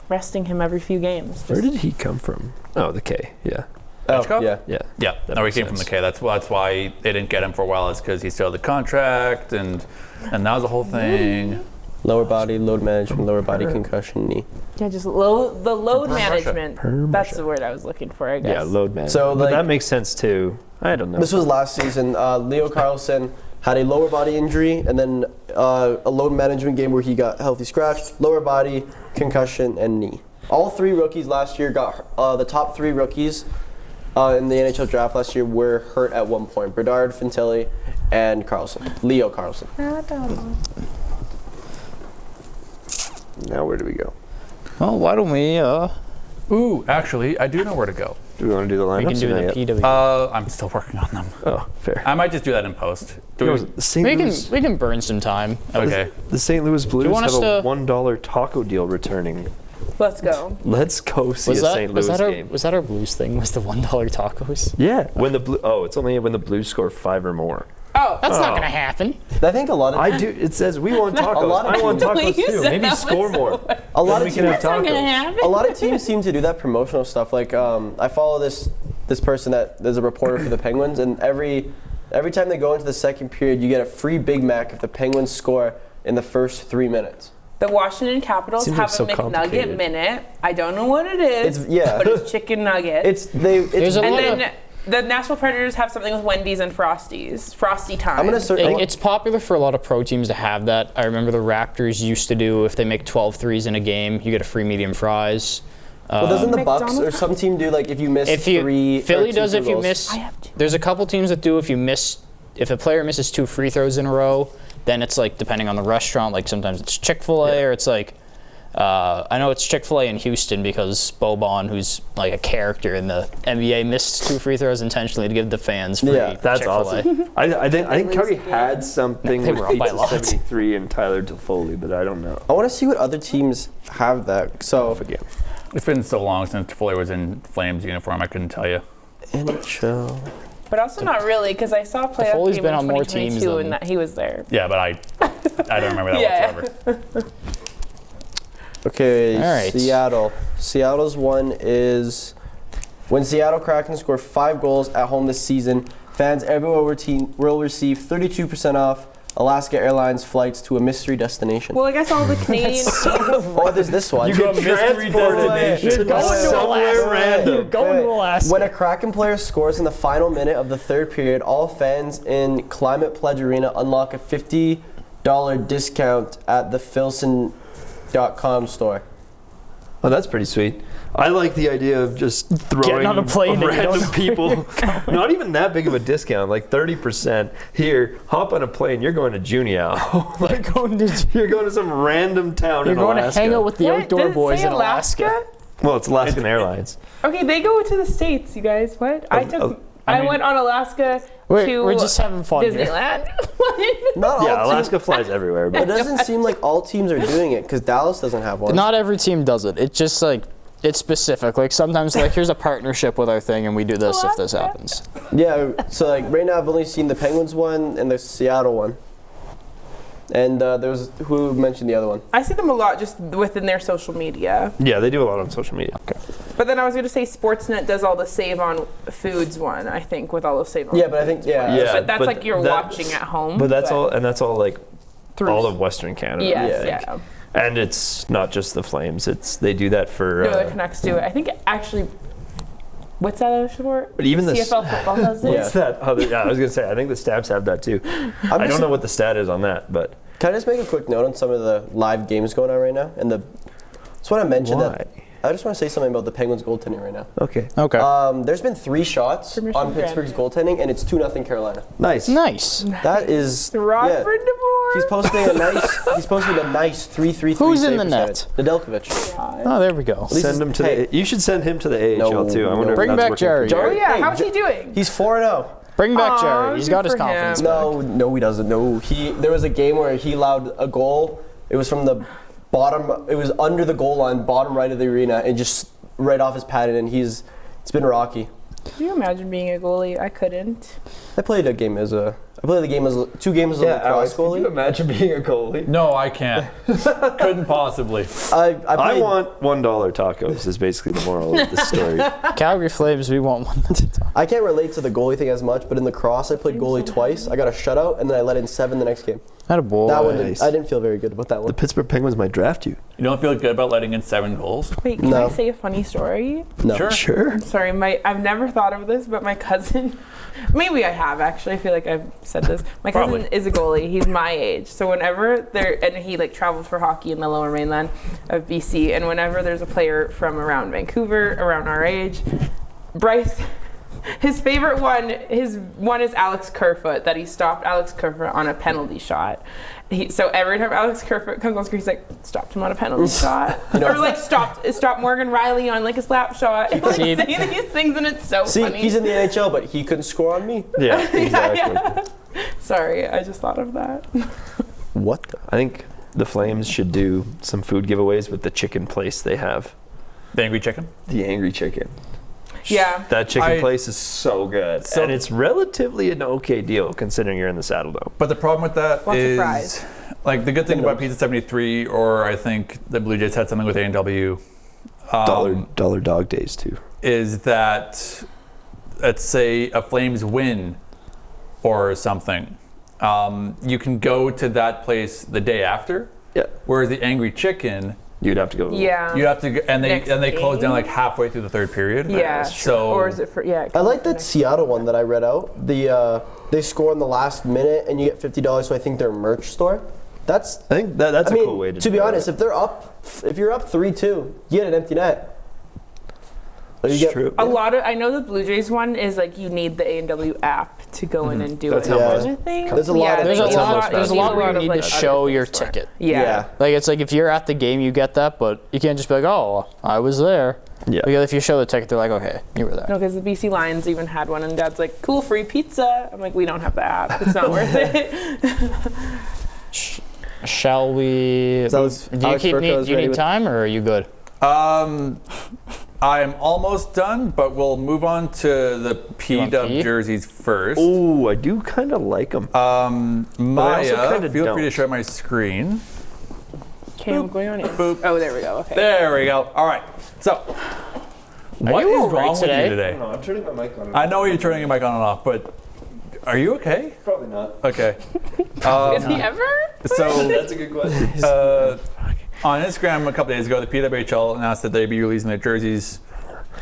C: resting him every few games.
F: Where did he come from? Oh, the K. Yeah.
H: Michkov?
E: Yeah.
F: Yeah.
H: Yeah,
F: That
H: no, he
F: makes
H: came from the
F: sense.
H: K. That's why they didn't get him for a while. Is because he still had the contract, and that was the whole thing.
E: Lower body, load management, lower body concussion, knee.
C: Yeah, just the load
H: Perm
C: management.
F: Perm
C: That's
F: Russia.
C: the word I was looking for, I guess.
F: Yeah, load man.
E: So,
F: but that makes sense too. I don't know.
E: This was last season. Leo Carlson had a lower body injury and then a load management game where he got healthy scratch, lower body, concussion, and knee. All 3 rookies last year got the top 3 rookies in the NHL draft last year were hurt at one point. Bedard, Fantilli, and Leo Carlson.
F: Now where do we go?
G: Well, why don't we?
H: Ooh, actually, I do know where to go.
F: Do we want to do the lineups?
G: We can do
F: or not
G: the
F: yet?
G: PW.
H: I'm still working on them.
F: Oh, fair.
H: I might just do that in post. Do we?
F: The St.
G: we
F: Louis,
G: can burn some time.
H: Okay.
F: the St. Louis Blues
G: want
F: have
G: us
F: a
G: to-
F: $1 taco deal returning.
C: Let's go.
F: Let's go see a St. Louis game.
G: Was that our Blues thing? Was the $1 tacos?
F: Yeah. When the it's only when the Blues score 5 or more.
C: Oh,
G: That's not gonna happen.
E: I think a lot of
F: I do. It says we want tacos.
E: lot of
F: I want tacos
C: Please,
F: too.
C: that
F: Maybe
C: was
F: score more.
E: a lot
F: Then
E: of
F: we can have
E: teams,
F: tacos.
E: a lot of teams seem to do that promotional stuff. Like I follow this person that is a reporter for the Penguins, and every time they go into the second period, you get a free Big Mac if the Penguins score in the first 3 minutes.
C: the Washington Capitals
F: Seems
C: have
F: like so
C: a McNugget
F: complicated.
C: minute. I don't know what it is.
E: It's
C: but it's chicken nuggets.
G: There's a
C: and
G: lot
C: then
G: of-
C: the Nashville Predators have something with Wendy's and Frosties. Frosty time.
E: I'm gonna search.
G: It's popular for a lot of pro teams to have that. I remember the Raptors used to do, if they make 12 threes in a game, you get a free medium fries.
E: Well, doesn't the Bucks or
C: McDonald's?
E: some team do like if you miss three?
G: Philly
E: or two
G: does
E: free
G: if you
E: goals?
G: miss.
C: I have to.
G: There's a couple teams that do if a player misses 2 free throws in a row, then it's like depending on the restaurant. Like sometimes it's Chick-fil-A or it's like. I know it's Chick-fil-A in Houston because Boban, who's like a character in the NBA, missed 2 free throws intentionally to give the fans free
E: Yeah,
F: That's
G: Chick-fil-A.
F: awesome. I think Calgary had something
G: They
F: with
G: were up by a
F: Pizza
G: lot.
F: 73 and Tyler Toffoli, but I don't know.
E: I want to see what other teams have that. So
F: Forget.
H: It's been so long since Fuller was in Flames uniform, I couldn't tell you.
E: NHL.
C: But also not really, because I saw a playoff
G: Foley's
C: game
G: been
C: in
G: on more teams
C: 2022
G: than-
C: and that he was there.
H: Yeah, but I don't remember that
C: Yeah.
H: whatsoever.
E: Okay,
G: All right.
E: Seattle. Seattle's one is when Seattle Kraken score 5 goals at home this season, fans everywhere will receive 32% off Alaska Airlines flights to a mystery destination.
C: Well, I guess all the Canadian
E: Oh, there's this one.
F: You got mystery destination.
G: You're going to
F: somewhere
G: Alaska.
F: random.
G: You're going to Alaska.
E: When a Kraken player scores in the final minute of the third period, all fans in Climate Pledge Arena unlock a $50 discount at the Filson.com store.
F: Oh, that's pretty sweet. I like the idea of just throwing
G: on a plane that you don't
F: random people. Not even that big of a discount, like 30%. Here, hop on a plane. You're going to Juneau. You're going to some random town
G: You're
F: in
G: going
F: Alaska.
G: to hang out with the
C: What?
G: outdoor
C: Does it
G: boys
C: say
G: in Alaska.
F: Well, it's Alaskan Airlines.
C: Okay, they go to the States, you guys. What? I went on Alaska to
G: We're just having fun here.
C: Disneyland.
E: Not all
F: Yeah,
E: teams.
F: Alaska flies everywhere.
E: It
F: But
E: doesn't seem like all teams are doing it because Dallas doesn't have one.
G: Not every team does it. It's just like it's specific. Like sometimes, like here's a partnership with our thing, and we do this if this happens.
E: Yeah, so like right now I've only seen the Penguins one and the Seattle one. And there was who mentioned the other one.
C: I see them a lot just within their social media.
F: yeah, they do a lot on social media. Okay.
C: But then I was going to say Sportsnet does all the Save on Foods one, I think, with all the Save on
E: Yeah, but I think
F: Yeah,
C: But that's
F: but
C: like you're
F: that-
C: watching at home.
F: But that's all, and that's all like
C: through-
F: all of Western Canada.
C: Yes,
F: I think.
C: yeah.
F: And it's not just the Flames. They do that for.
C: No, it connects to it. I think actually, what's that other sport?
F: But even the
C: CFL football does it.
F: What's that other? Yeah, I was gonna say. I think the Stabs have that too. I don't know what the stat is on that, but
E: Can I just make a quick note on some of the live games going on right now? And just want to mention that I just want to say something about the Penguins goaltending right now.
F: okay.
G: Okay.
E: There's been 3 shots
C: Permission
E: on Pittsburgh's goaltending, and it's 2-0 Carolina.
F: Nice.
G: Nice.
E: That is
C: Robert DeBoer.
E: He's posting a nice. He's posting a nice 3-3-3.
G: Who's in
E: save
G: the
E: percentage.
G: net?
E: Nedeljkovic.
G: Oh, there we go.
F: Send him to
E: Hey.
F: the. You should send him to the AHL
E: No,
F: too. I wonder.
E: no.
F: if
G: Bring
F: that's
G: back
F: working.
G: Jerry.
C: Oh yeah,
E: Hey,
C: how's he doing?
E: He's 4-0.
G: Bring back
C: Aw,
G: Jerry. He's
C: good
G: got his
C: for him.
G: confidence back.
E: No, he doesn't. No, there was a game where he allowed a goal. It was from the bottom. It was under the goal line, bottom right of the arena, and just right off his padding. And it's been rocky.
C: Could you imagine being a goalie? I couldn't.
E: I played the game as 2 games as a lacrosse
F: Can you
E: goalie.
F: imagine being a goalie?
H: No, I can't. Couldn't possibly.
E: I
F: I
E: played,
F: want $1 tacos. Is basically the moral of the story.
G: Calgary Flames, we want one.
E: I can't relate to the goalie thing as much, but in lacrosse I played goalie twice. I got a shutout, and then I let in 7 the next game.
G: Attaboy.
E: That one, I didn't feel very good about that
F: The
E: one.
F: Pittsburgh Penguins might draft you.
H: You don't feel good about letting in 7 goals?
C: Wait, can
E: No.
C: I say a funny story?
E: No.
H: Sure.
F: Sure.
C: Sorry, I've never thought of this, but my cousin, maybe I have actually. I feel like I've said this. My cousin
H: Probably.
C: is a goalie. He's my age. So whenever and he like travels for hockey in the Lower Mainland of BC, and whenever there's a player from around Vancouver, around our age, Bryce. His favorite one, his one is Alex Kerfoot, that he stopped Alex Kerfoot on a penalty shot. So every time Alex Kerfoot comes on screen, he's like, stopped him on a penalty shot. Or like stopped Morgan Riley on like a slap shot. And, like,
G: See-
C: saying these things, and it's so
E: See,
C: funny.
E: he's in the NHL, but he couldn't score on me.
F: Yeah, exactly.
C: Yeah. Sorry, I just thought of that.
E: What the?
F: I think the Flames should do some food giveaways with the chicken place they have.
H: The Angry Chicken?
F: The Angry Chicken.
C: Yeah.
F: That chicken
H: I-
F: place is so good.
H: So-
F: and it's relatively an okay deal considering you're in the Saddle Dome.
H: But the problem with that
C: Lots of
H: is,
C: fries.
H: like, the good thing about Pizza 73, or I think the Blue Jays had something with A&W,
F: Dollar dog days too.
H: is that, let's say, a Flames win or something, you can go to that place the day after.
F: Yeah.
H: Whereas the Angry Chicken,
F: You'd have to go.
C: Yeah.
H: you have to go, and
C: Next
H: they close down
C: game?
H: like halfway through the 3rd period.
C: Yeah.
H: So
C: Or is it for, yeah.
E: I like that Seattle one that I read out. They score in the last minute and you get $50. So I think their merch store. That's.
F: I think that's
E: I
F: a
E: mean,
F: cool way to
E: to
F: do
E: be
F: it.
E: honest, if you're up 3-2, you get an empty net. Or you
F: It's
E: get-
F: true.
C: A lot of, I know the Blue Jays one is like you need the A&W app to go in and do
F: That's
C: it.
F: how
E: most-
C: kind of thing.
E: There's a lot of-
G: There's a
E: That's
G: lot.
E: almost
G: There's a lot where you
C: of,
G: need
C: like,
G: to
C: other
G: show your
C: things for it.
G: ticket.
C: Yeah.
G: Like it's like if you're at the game, you get that, but you can't just be like, oh, I was there.
F: Yeah.
G: Because if you show the ticket, they're like, okay, you were there.
C: No, because the BC Lions even had one, and Dad's like, "Cool, free pizza." I'm like, "We don't have the app. It's not worth it."
G: Shall we?
E: So Alex
G: Do you
E: Burko's ready
G: need
E: with-
G: time, or are you good?
H: I'm almost done, but we'll move on to the
G: want
H: P-Dub
G: P?
H: jerseys first.
F: Oh, I do kind of like them.
H: Maya,
F: kinda
H: feel free to
F: don't.
H: share my screen.
C: Okay, I'm going on it.
H: Boop.
C: Oh, there we go. Okay.
H: There we go. All right. So, what
G: you
H: is
G: all right
H: wrong with
G: today?
H: you today?
F: I'm turning my mic on.
H: I know you're turning your mic on and off, but are you okay?
F: Probably not.
H: Okay.
C: Is he ever?
H: So,
F: That's a good question.
H: on Instagram a couple days ago, the PWHL announced that they'd be releasing their jerseys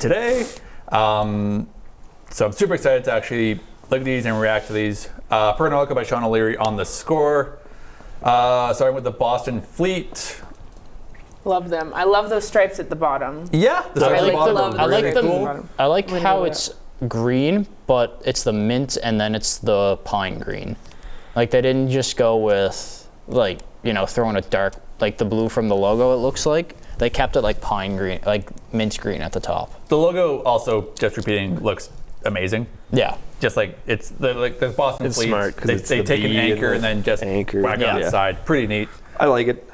H: today. So I'm super excited to actually look at these and react to these. Per an article by Sean O'Leary on the score. Starting with the Boston Fleet.
C: Love them. I love those stripes at the bottom.
H: Yeah, the
G: I
H: stripes at
G: like
H: the bottom
C: the-
H: are
G: I like
H: really
G: the-
H: cool.
G: I like
C: Window
G: how
C: that.
G: it's green, but it's the mint and then it's the pine green. Like they didn't just go with like, throwing a dark, like the blue from the logo, it looks like. They kept it like pine green, like mint green at the top.
H: The logo also, just repeating, looks amazing.
G: Yeah.
H: Just like it's the Boston
F: It's
H: Fleet.
F: smart 'cause
H: They,
F: it's
H: they
F: the
H: take an
F: B and
H: anchor
F: the
H: and then just
F: anchor.
H: whack it on
G: Yeah.
H: the side. Pretty neat.
F: I like it.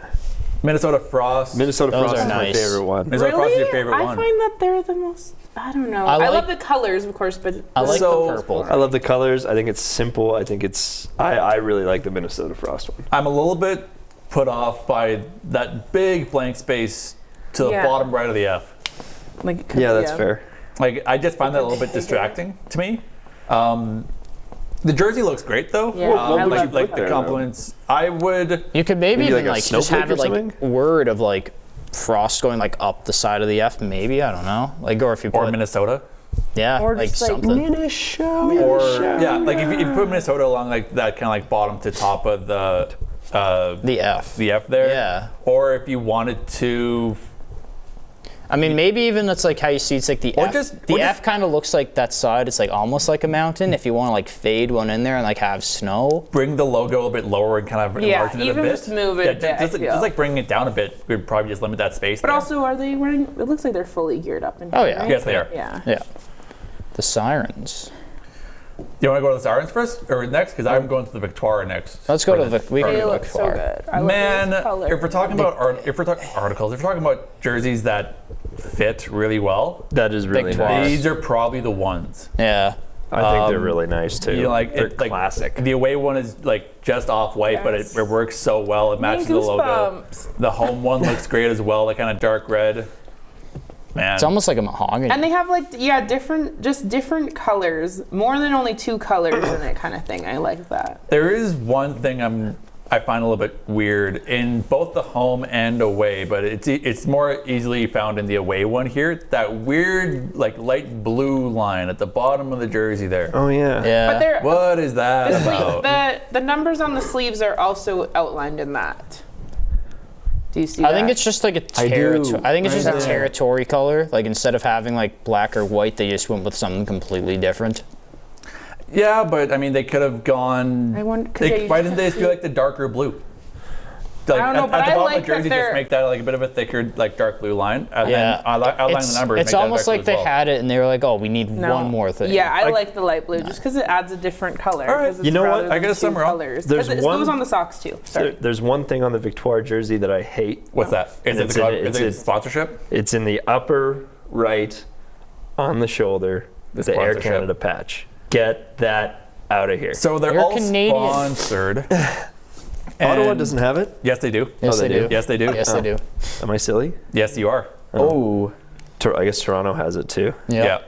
H: Minnesota Frost.
F: Minnesota
G: Those
F: Frost
G: are
F: is my
G: nice.
F: favorite one.
H: Minnesota Frost is your favorite
C: I
H: one.
C: find that they're the most. I don't know.
G: I
C: I love
G: like-
C: the colors, of course, but
G: I like
H: So-
G: the purple.
F: I love the colors. I think it's simple. I think it's. I really like the Minnesota Frost one.
H: I'm a little bit put off by that big blank space to the
C: Yeah.
H: bottom right of the F.
C: like.
F: Yeah, that's fair.
H: Like I just find that a little bit distracting to me. The jersey looks great though.
C: Yeah, I
H: like
C: love
H: like
C: that.
H: the compliments. I would.
G: You could maybe
F: Maybe
G: even
F: like a
G: like just
F: snowflake
G: have
F: or
G: it like
F: something?
G: word of like frost going like up the side of the F, maybe, I don't know. Like or if you
H: Or
G: put
H: Minnesota.
G: yeah,
C: Or
G: like
C: just, like,
G: something.
H: Or yeah, like if you put Minnesota along like that kind of like bottom to top of the
G: The F.
H: the F there.
G: Yeah.
H: Or if you wanted to.
G: I mean, maybe even it's like how you see it's like the
H: Or
G: F.
H: just-
G: The
H: or
G: F
H: just-
G: kind of looks like that side. It's like almost like a mountain. If you want to like fade one in there and like have snow.
H: Bring the logo a bit lower and kind of
C: Yeah,
H: enlarge it a
C: even
H: bit.
C: just move it a bit, I
H: Just
C: feel.
H: like bringing it down a bit, we'd probably just limit that space.
C: But
H: there.
C: also, are they wearing? It looks like they're fully geared up. In
G: Oh,
C: here,
G: yeah.
C: right?
H: Yes, they are.
C: Yeah.
G: Yeah. The sirens.
H: You want to go to the Sirens first or next? Because I'm going to the Victoria next.
G: Let's go
H: Or
G: to the we can
C: They
G: go
C: look so
G: far.
C: good. I
H: Man,
C: love those colors.
H: if we're talking about articles, if we're talking about jerseys that fit really well,
F: That is really
G: Victoire.
F: nice.
H: these are probably the ones.
G: Yeah.
F: I think they're really nice too.
H: You know, like
F: they're
H: it's like
F: classic.
H: The away one is like just off white, but
C: Yes.
H: it works so well. It matches the logo.
C: Goosebumps.
H: The home one looks great as well. That kind of dark red. Man,
G: It's almost like a mahogany.
C: And they have like different colors, more than only two colors in it, kind of thing. I like that.
H: there is one thing I'm I find a little bit weird in both the home and away, but it's more easily found in the away one here. That weird like light blue line at the bottom of the jersey there.
F: Oh yeah.
C: But they're,
H: What is that about?
C: the numbers on the sleeves are also outlined in that. Do you see
G: I
C: that?
G: think it's just like a territory. I think it's just a territory color. Like instead of having like black or white, they just went with something completely different.
H: Yeah, but I mean, they could have gone.
C: I wonder,
H: Why didn't they just do like the darker blue? Like,
C: I don't know,
H: at
C: but
H: the
C: I
H: bottom
C: like
H: of the jersey,
C: that
H: just make that like a bit of a thicker, like dark blue line, and
G: Yeah.
H: then outline the numbers.
G: It's
H: make that
G: almost
H: dark
G: like
H: blue
G: they
H: as well.
G: had it and they were like, oh, we need
C: No.
G: one more thing.
C: Yeah, I like the light blue just because it adds a different color.
H: All right.
C: 'cause it's
F: You know what?
C: rather
H: I
C: than
H: guess
C: two
H: I'm wrong.
C: colors.
F: There's
C: 'Cause it
F: one-
C: goes on the socks too. Sorry.
F: There's one thing on the Victoire jersey that I hate.
H: What's that? Is it
F: It's
H: the
F: in-
H: is
F: it's
H: it
F: in-
H: sponsorship?
F: It's in the upper right on the shoulder, the Air
H: sponsorship.
F: Canada patch. Get that out of here.
H: So they're
G: You're
H: all
G: Canadian.
H: sponsored.
F: Ottawa
H: And-
F: doesn't have it?
H: Yes, they do.
G: Yes,
F: Oh,
G: they
F: they
G: do.
F: do?
H: Yes, they do.
G: Yes, they do.
F: Am I silly?
H: Yes, you are.
E: Oh.
F: I guess Toronto has it too.
H: Yeah.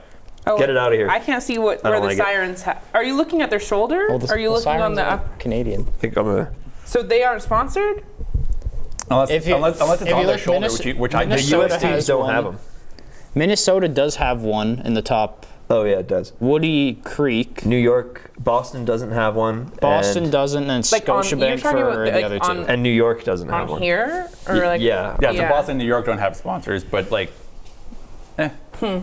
C: Oh,
F: Get it out of here.
C: I can't see where
F: don't
C: the
F: like it.
C: sirens have. Are you looking at their shoulder?
G: Well, the-
C: Are you
G: the
C: looking on
G: sirens
C: the
G: are
C: up?
G: Canadian?
F: I think I'm a.
C: So they aren't sponsored?
H: Unless
G: If you-
H: it's
G: if
H: on
G: you
H: their
G: look,
H: shoulder,
G: Minnesota-
H: which I
F: The
H: think
G: Minnesota
F: US teams
G: has
F: don't
G: one.
F: have them.
G: Minnesota does have one in the top.
F: Oh yeah, it does.
G: Woody Creek.
F: New York, Boston doesn't have one.
G: Boston
F: and,
G: doesn't, and
C: Like on- you're
G: Scotiabank
C: talking about
G: for
C: the-
G: the
C: like
G: other
C: on-
G: two.
F: and New York doesn't have
C: On
F: one.
C: here? Or
F: Y-
C: like
F: yeah.
H: Yeah, so
C: Yeah.
H: Boston and New York don't have sponsors, but like,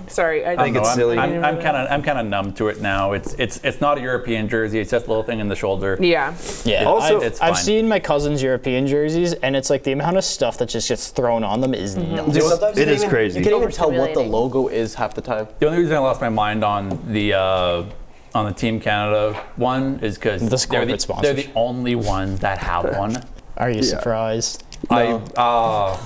C: Sorry, I
F: think
C: don't
F: it's
C: know.
F: silly.
H: I'm kind of numb to it now. It's not a European jersey. It's just a little thing in the shoulder.
C: Yeah.
G: Yeah.
F: Also-
H: It's
G: I've
H: fine.
G: seen my cousin's European jerseys, and it's like the amount of stuff that just gets thrown on them is nuts.
E: Dude, sometimes
F: It
E: you
F: is
E: can't
F: crazy.
E: You can't even tell what the
C: Overstimulating.
E: logo is half the time.
H: The only reason I lost my mind on the Team Canada one is because
G: The
H: they're
G: corporate
H: the
G: sponsorship.
H: only ones that have one.
G: Are you surprised?
F: But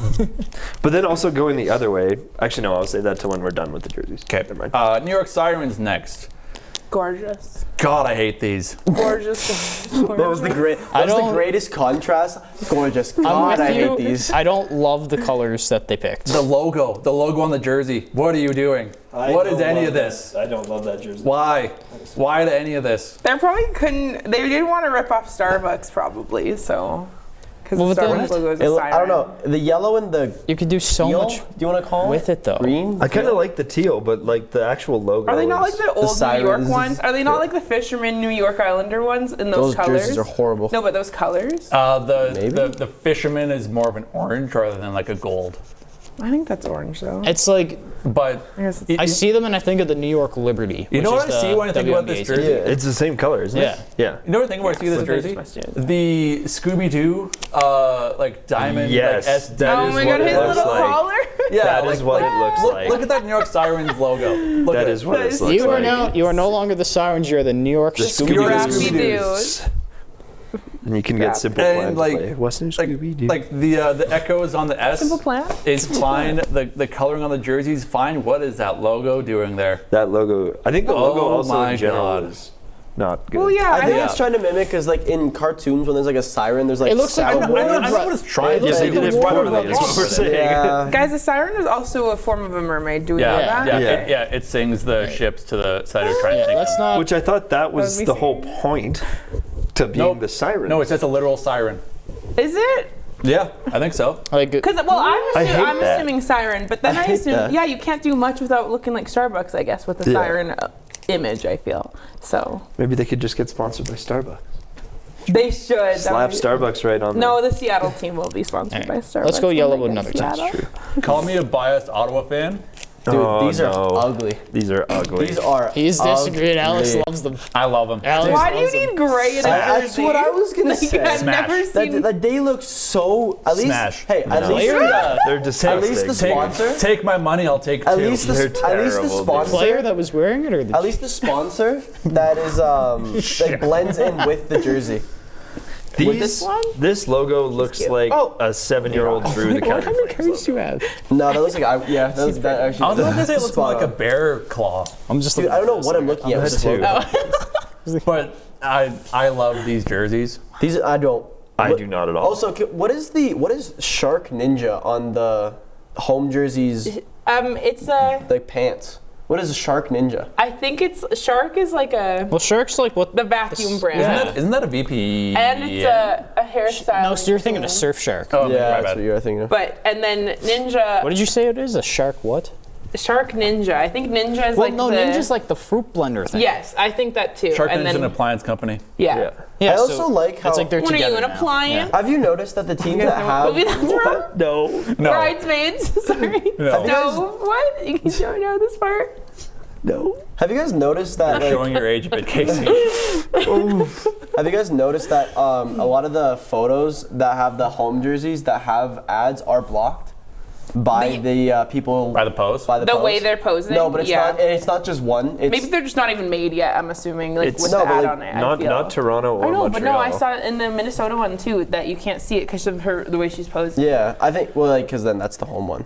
F: then also going the other way. Actually, no, I'll say that till when we're done with the jerseys.
H: Okay,
F: Never mind.
H: New York Sirens next.
C: Gorgeous.
H: God, I hate these.
C: Gorgeous.
E: That was the
G: don't-
E: greatest contrast. Gorgeous.
G: I'm
E: God,
G: with
E: I
G: you.
E: hate these.
G: I don't love the colors that they picked.
H: The logo on the jersey. What are you doing? What is any of this?
F: I don't love that jersey.
H: Why? Why to any of this?
C: They probably couldn't. They didn't want to rip off Starbucks, probably. So, because
G: Well,
C: the
G: but then-
C: Starbucks logo is a siren.
E: I don't know. The yellow and the
G: You could do so
E: teal,
G: much
E: do you want to call
G: with it, though.
E: green?
F: I kind of like the teal, but like the actual logo.
C: Are they not like
F: is-
C: the old New York
E: sirens.
C: ones? Are they not like the Fisherman New York Islander ones in those
E: Those
C: colors?
E: jerseys are horrible.
C: No, but those colors.
E: Maybe?
H: The fisherman is more of an orange rather than like a gold.
C: I think that's orange though.
G: It's like
H: But
C: Here's the-
G: I see them and I think of the New York Liberty.
H: you know
G: which
H: what
G: is
H: I see
G: the
H: when I think about this
G: WNBA
H: jersey?
E: Yeah.
F: It's the same color, isn't
G: Yeah.
F: it? Yeah.
H: You know what I think about I see this
C: so they
H: jersey?
C: just must do.
H: The Scooby-Doo, like diamond,
F: Yes,
H: like S.
F: that
C: Oh
F: is
C: my
F: what
C: god,
F: it
C: his
F: looks
C: little
F: like.
C: collar.
H: Yeah,
F: That is what it looks like.
H: Look at that New York Sirens logo. Look
F: That
H: at
F: is
H: it.
F: what
C: That
F: it
C: is-
F: looks
G: You are
F: like.
G: no longer the Sirens. You're the New York
F: The
G: Scooby-Doo.
C: Scooby-Doos.
F: And you can get Simple
H: And,
F: Plan
H: like-
F: to play. Western
H: Like,
F: Scooby-Doo.
H: like the echoes on the S
C: Simple Plan.
H: is fine. The coloring on the jersey is fine. What is that logo doing there?
F: that logo. I think the logo
H: Oh
F: also
H: my
F: in general
H: God.
F: is not good.
C: Well, yeah.
E: I think
H: Yeah.
E: it's trying to mimic, because like in cartoons when there's like a siren, there's like
G: It looks like a
E: sound
H: I know
E: waves.
H: what it's trying to
F: Yeah, they
H: do.
F: did it
H: It's
F: poorly,
H: whatever
F: is what we're
H: they
F: saying.
E: Yeah.
C: Guys, a siren is also a form of a mermaid. Do we know
H: Yeah,
C: that?
H: yeah, it sings the ships to the side of trying to sing.
G: Let's not.
F: Which I thought that was
C: me
F: the whole
C: saying.
F: point to being
H: Nope.
F: the siren.
H: No, it's just a literal siren.
C: Is it?
H: Yeah, I think so.
G: like,
C: Because I'm,
F: I hate
C: I'm
F: that.
C: assuming siren, but then I
E: hate
C: assume
E: that.
C: yeah, you can't do much without looking like Starbucks. I guess with the
F: Yeah.
C: siren image, I feel so.
F: Maybe they could just get sponsored by Starbucks.
C: They should. That
F: Slap
C: would be-
F: Starbucks right on
C: No, the Seattle team will be sponsored by Starbucks.
G: let's go
C: when
G: yellow
C: they get
G: another
C: to
G: time.
C: Seattle.
H: Call me a biased Ottawa fan.
E: Dude,
F: Oh,
E: these are
F: no.
E: ugly.
F: These are ugly.
E: These are
G: He's disagreeing. Alex
E: ugly.
G: loves them.
H: I love them.
G: Alex
C: Why do you
G: loves them.
C: need gray in a
E: That's
C: jersey?
E: what I was gonna
C: Like,
E: say.
C: I've
H: Smash.
C: never seen.
E: That they look so. At least,
H: Smash.
E: hey, at
F: No.
E: least,
F: They're disgusting.
E: at least the sponsor.
H: Take my money, I'll take
E: At
H: two.
E: least the
F: They're
E: at least the
F: terrible, dude.
E: sponsor.
G: Player that was wearing it, or the
E: At least the sponsor that is that blends in with the jersey.
F: These, this logo looks like
E: Oh.
F: a 7-year-old drew the
G: What
F: counter.
G: kind of colors do you have?
E: No, that looks like that actually.
H: I was going to say it looks more
E: spot
H: like a
E: on.
H: bear claw,
G: I'm just.
E: Dude, I don't know what I'm looking at. with this
F: too.
E: logo.
H: but I love these jerseys.
E: These I don't.
F: I do not at all.
E: Also, what is Shark Ninja on the home jerseys
C: It's
E: like pants? What is a Shark Ninja?
C: I think it's Shark is like
G: Well, Shark's like what?
C: the vacuum brand.
H: Isn't that a VP?
C: And it's a hairstyle.
G: No, so you're thinking of Surf Shark.
H: Oh,
E: Yeah,
H: my
E: that's
H: bad.
E: what you were thinking of.
C: But and then Ninja.
G: What did you say it is? A shark what?
C: Shark Ninja. I think Ninja is
G: Well,
C: like
G: no,
C: the.
G: Ninja's like the fruit blender thing.
C: Yes, I think that too.
H: Shark
C: and
H: Ninja's
C: then,
H: an appliance company.
C: Yeah.
G: Yeah,
E: I also like how.
G: It's like they're
C: What are you,
G: together
C: an
G: now.
C: appliance?
E: Have you noticed that the teams that have
C: Maybe that's wrong.
F: No.
H: No.
C: Bridesmaids. Sorry.
H: No.
C: No. What? You don't know this part?
F: No.
E: Have you guys noticed that? Like,
H: Showing your age a bit, Casey.
E: have you guys noticed that a lot of the photos that have the home jerseys that have ads are blocked by the people
H: By the pose?
E: by the
C: The
E: post?
C: way they're posing.
E: No, but it's
C: yeah.
E: not. And it's not just one. It's,
C: Maybe they're just not even made yet. I'm assuming, like
F: It's-
C: with
E: No,
C: the
E: but,
C: ad
E: like,
C: on it. I
F: Not
C: feel.
F: not Toronto or
C: I know,
F: Montreal.
C: but no, I saw it in the Minnesota one too. That you can't see it because of the way she's posing.
E: Yeah, I think because then that's the home one.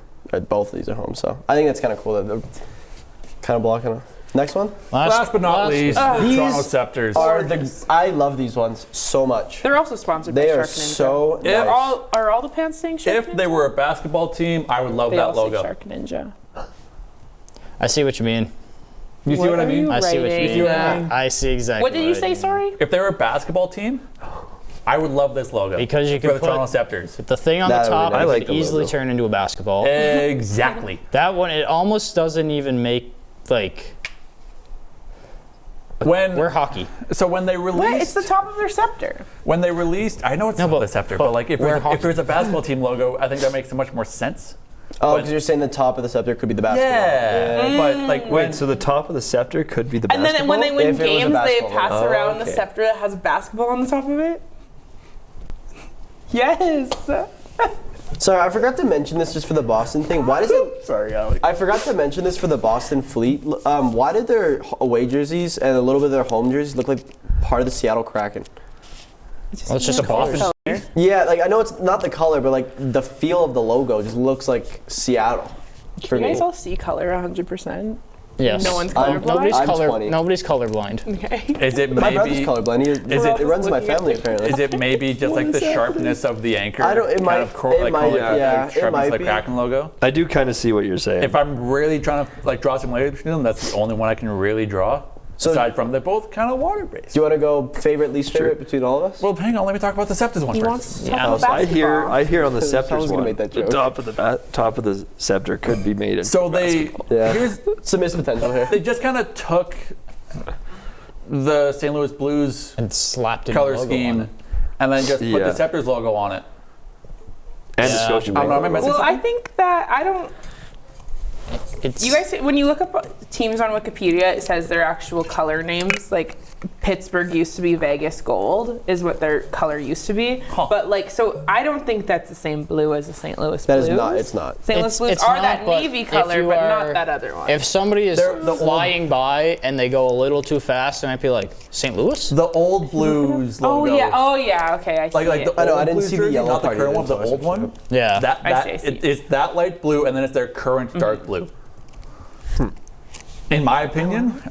E: Both of these are home, so I think it's kind of cool that they're kind of blocking it. Next one
H: Last but not least, the
E: These
H: Toronto Scepters.
E: are I love these ones so much.
C: They're also sponsored
E: They
C: by
E: are
C: Shark Ninja.
E: so
H: Yeah.
E: nice.
C: Are all the pants saying Shark
H: If
C: Ninja?
H: they were a basketball team, I would love
C: They
H: that
C: all say
H: logo.
C: Shark Ninja.
G: I see what you mean.
H: You see what I
C: are
H: mean?
C: you
G: I see what you
C: writing?
G: mean.
H: Yeah.
G: I see exactly.
C: What did you
G: I
C: say?
G: mean.
C: Sorry.
H: If they were a basketball team, I would love this logo.
G: Because you
H: for
G: can
H: the
G: put-
H: Toronto Scepters.
G: The thing on
E: That
G: the
E: would be
G: top,
E: nice.
G: I
E: I
G: like
E: like the
G: easily
E: logo.
G: turn into a basketball.
H: Exactly.
G: That one, it almost doesn't even make like
H: When
G: we're hockey.
H: so when they
C: What? It's
H: released
C: the top of their scepter.
H: when they released, I know it's
G: No,
H: not
G: but-
H: the Scepter,
G: but
H: but like if
G: we're
H: it was a basketball team logo, I think that makes much more sense.
E: Oh,
H: But-
E: because you're saying the top of the scepter could be the basketball.
H: Yeah, but like
F: Wait,
H: when
F: so the top of the scepter could be the
C: And
F: basketball?
C: then when they win
E: If it was a
C: games, they
E: basketball
C: pass
E: logo.
C: around the
F: okay.
C: scepter that has basketball on the top of it. Yes.
E: Sorry, I forgot to mention this just for the Boston thing. Why does it?
F: Sorry, Alex.
E: I forgot to mention this for the Boston Fleet. Why did their away jerseys and a little bit of their home jerseys look like part of the Seattle Kraken?
G: Well, it's just colors.
E: Yeah, like I know it's not the color, but like the feel of the logo just looks like Seattle. For
C: You
E: me.
C: guys all see color 100%.
G: Yes.
C: No one's
E: I'm-
C: colorblind.
E: I'm 20.
G: Nobody's colorblind.
C: Okay.
H: is it
E: My brother's
H: maybe
E: colorblind. It runs in my
C: looking at
E: family apparently.
H: is it maybe just like the sharpness of the anchor?
E: I don't- it
H: kind
E: might-
H: of
E: it might- yeah, it
H: sharpness
E: might
H: of the
E: be.
H: Kraken logo.
F: I do kind of see what you're saying.
H: If I'm really trying to like draw similarities between them, that's the only one I can really draw.
E: So-
H: aside from they're both kind of water based.
E: Do you want to go favorite, least favorite between all of us?
H: Well, hang on, let me talk about the Scepters one
C: He
H: first.
C: wants to
G: Yeah,
C: talk about
F: I
C: basketball.
F: hear on the
E: Because
F: scepter's
E: someone's gonna
F: one,
E: make that
F: the
E: joke.
F: top of the scepter could be made.
H: So they
E: Yeah.
H: here's
E: Some missed potential here.
H: they just kind of took the St. Louis Blues
G: And slapped a
H: color
G: logo on
H: scheme
G: it.
H: and then just put
F: Yeah.
H: the Scepters logo on it.
F: and
G: Yeah.
F: the Scotiabank.
H: I don't know, am I missing
C: Well, I
H: something?
C: think that I don't.
G: It's
C: You guys, when you look up teams on Wikipedia, it says their actual color names. Like Pittsburgh used to be Vegas Gold, is what their color used to be.
H: Huh.
C: But like, so I don't think that's the same blue as the St. Louis
E: That
C: Blues.
E: is not. It's not.
C: St. Louis
G: It's-
C: Blues
G: it's
C: are
G: not,
C: that
G: but
C: navy
G: if
C: color,
G: you
C: but
G: are-
C: not that other one.
G: If somebody is
H: They're the old-
G: flying by and they go a little too fast, I might be like, St. Louis?
H: The old Blues
C: oh
H: logo.
C: yeah, oh yeah, okay, I see
H: Like
C: it.
H: the
E: I know,
H: old
E: I didn't
H: Blues
E: see the
H: jersey,
E: yellow
H: not the
E: part
H: current
E: either,
H: one, the
E: so I
H: old
E: should
H: one.
G: Yeah.
H: That
C: I see, I see.
H: it's that light blue, and then it's their current dark blue. In my opinion,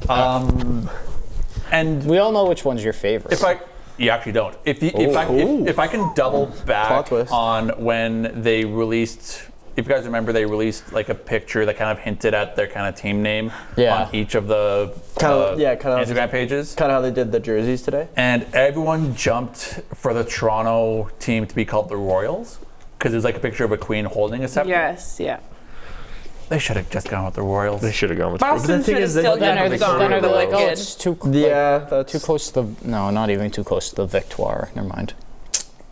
H: and
G: We all know which one's your favorite.
H: if I, you actually don't. If I can double back
E: Plot twist.
H: on when they released, if you guys remember, they released like a picture that kind of hinted at their kind of team name
G: Yeah.
H: on each of the
E: Kinda- yeah, kinda
H: Instagram pages.
E: Kind of how they did the jerseys today.
H: And everyone jumped for the Toronto team to be called the Royals because it was like a picture of a queen holding a scepter.
C: Yes, yeah.
H: They should have just gone with the Royals.
F: They should have gone with.
C: Boston should have still
G: then are they,
C: gone
G: then are they
C: with
G: like,
C: the
G: oh,
C: kid.
G: it's too,
E: Yeah, that's
G: too close to the, no, not even too close to the Victoire. Never mind.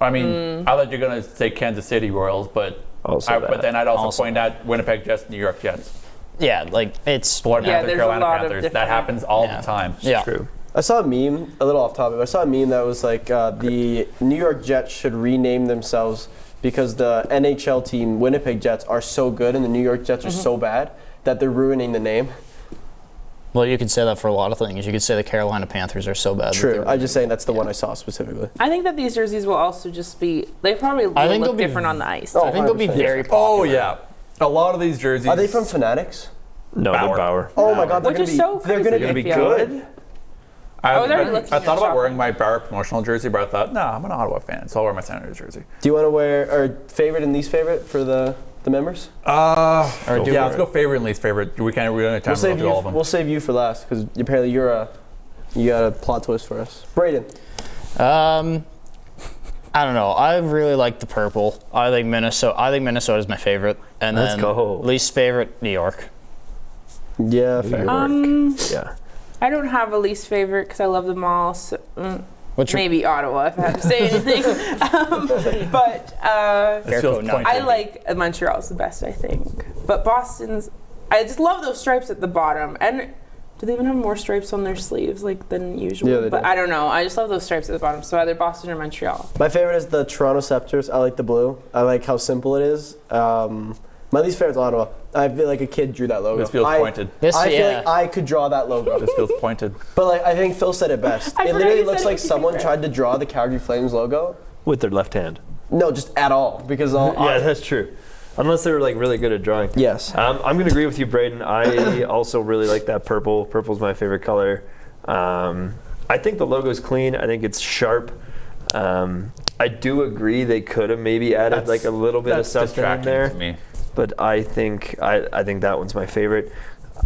H: I mean, I thought you're gonna say Kansas City Royals, but
F: Also that.
H: but then I'd also
G: Also
H: point out Winnipeg Jets, New York Jets,
G: Yeah, like, it's,
H: Florida
C: Yeah,
H: Panthers,
C: there's a
H: Carolina
C: lot of
H: Panthers. That
C: different-
H: happens all
G: Yeah.
H: the time.
G: yeah.
F: True.
E: I saw a meme, a little off topic, but I saw a meme that was like the New York Jets should rename themselves because the NHL team, Winnipeg Jets, are so good and the New York Jets are so bad that they're ruining the name.
G: Well, you could say that for a lot of things. You could say the Carolina Panthers are so bad. that
E: True.
G: they're-
E: I'm just saying that's the one I saw specifically.
C: I think that these jerseys will also just be, they probably will
G: I think
C: look
G: they'll be-
C: different on the ice.
E: Oh,
G: I think they'll be
E: 100%.
G: very popular.
H: Oh yeah, a lot of these jerseys.
E: Are they from Fanatics?
F: No,
H: Bauer.
F: they're Bauer.
E: Oh my God, they're
C: Which
E: gonna
C: is
E: be.
C: so
E: they're
C: crazy.
E: gonna be
C: I feel.
E: good.
H: I
C: was already looking
H: I
C: at
H: thought about
C: shopping.
H: wearing my Bauer promotional jersey, but I thought, no, I'm an Ottawa fan, so I'll wear my Senators jersey.
E: Do you want to wear or favorite and least favorite for the the members?
H: Let's go favorite and least favorite. We're gonna time to go through all of them.
E: We'll save you for last because apparently you got a plot twist for us. Braeden.
G: I don't know. I really like the purple. I think Minnesota is my favorite, and
F: Let's
G: then
F: go.
G: least favorite New York.
E: Yeah, fair.
F: Yeah.
C: I don't have a least favorite because I love them all. So,
G: What's your
C: maybe Ottawa if I have to say anything. But
H: This feels pointed.
C: I like Montreal's the best, I think. But Boston's, I just love those stripes at the bottom. And do they even have more stripes on their sleeves than usual?
E: Yeah, they
C: but
E: do.
C: I don't know. I just love those stripes at the bottom. So either Boston or Montreal.
E: My favorite is the Toronto Scepters. I like the blue. I like how simple it is. My least favorite is Ottawa. I feel like a kid drew that logo.
H: This feels pointed.
E: I feel like I could draw that logo.
H: This feels pointed.
E: But like I think Phil said it best.
C: I
E: It
C: forgot
E: literally
C: you
E: looks
C: said it
E: like
C: was your
E: someone
C: favorite.
E: tried to draw the Calgary Flames logo.
F: With their left hand.
E: No, just at all. Because
F: Yeah, that's true. Unless they were like really good at drawing.
E: yes.
F: I'm going to agree with you, Braeden. I also really like that purple. Purple's my favorite color. I think the logo's clean. I think it's sharp. I do agree they could have maybe added like a little bit of
H: That's
F: something in
H: distracting
F: there.
H: to me.
F: But I think that one's my favorite.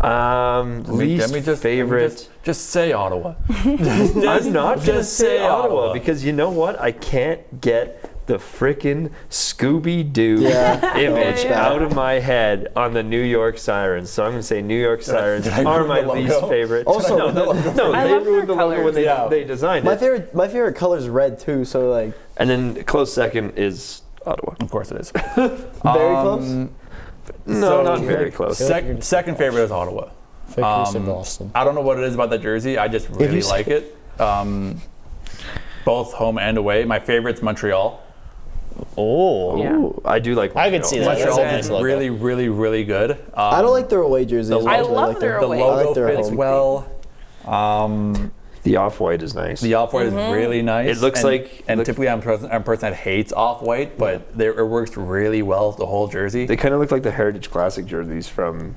F: Least
H: Let me
F: favorite.
H: just say Ottawa.
F: I'm not going to
H: just
F: say
H: say
F: Ottawa
H: Ottawa.
F: because you know what? I can't get the frickin' Scooby-Doo
E: Yeah.
F: image
C: Yeah.
F: out of my head on the New York Sirens. So I'm going to say New York Sirens
H: did I
F: are
H: ruin
F: my
H: the
F: least
H: logo?
F: favorite.
E: Also,
F: no,
C: I
F: they
C: love their
F: ruined the logo when
C: colors.
F: they designed
E: My
F: it.
E: favorite color is red too. So like
F: And then close second is Ottawa.
H: Of course it is.
E: very close.
F: No, not very close.
H: Second favorite is Ottawa.
G: Boston?
H: I don't know what it is about the jersey. I just really
E: you say-
H: like it. Both home and away. My favorite's Montreal.
G: Oh.
C: Yeah.
F: Ooh, I do like
G: I could see that. That's
H: Montreal
G: a nice
H: is
G: logo.
H: really, really, really good.
E: I don't like their away jerseys.
H: the
C: I
H: logo-
C: love their
H: The
C: away.
E: I
H: logo
E: like their
H: fits
E: home.
H: well.
F: The off-white is nice.
H: The off-white is really nice.
F: It looks like-
H: and
F: look-
H: typically I'm a person that hates off-white, but it works really well the whole jersey,
F: They kind of look like the Heritage Classic jerseys from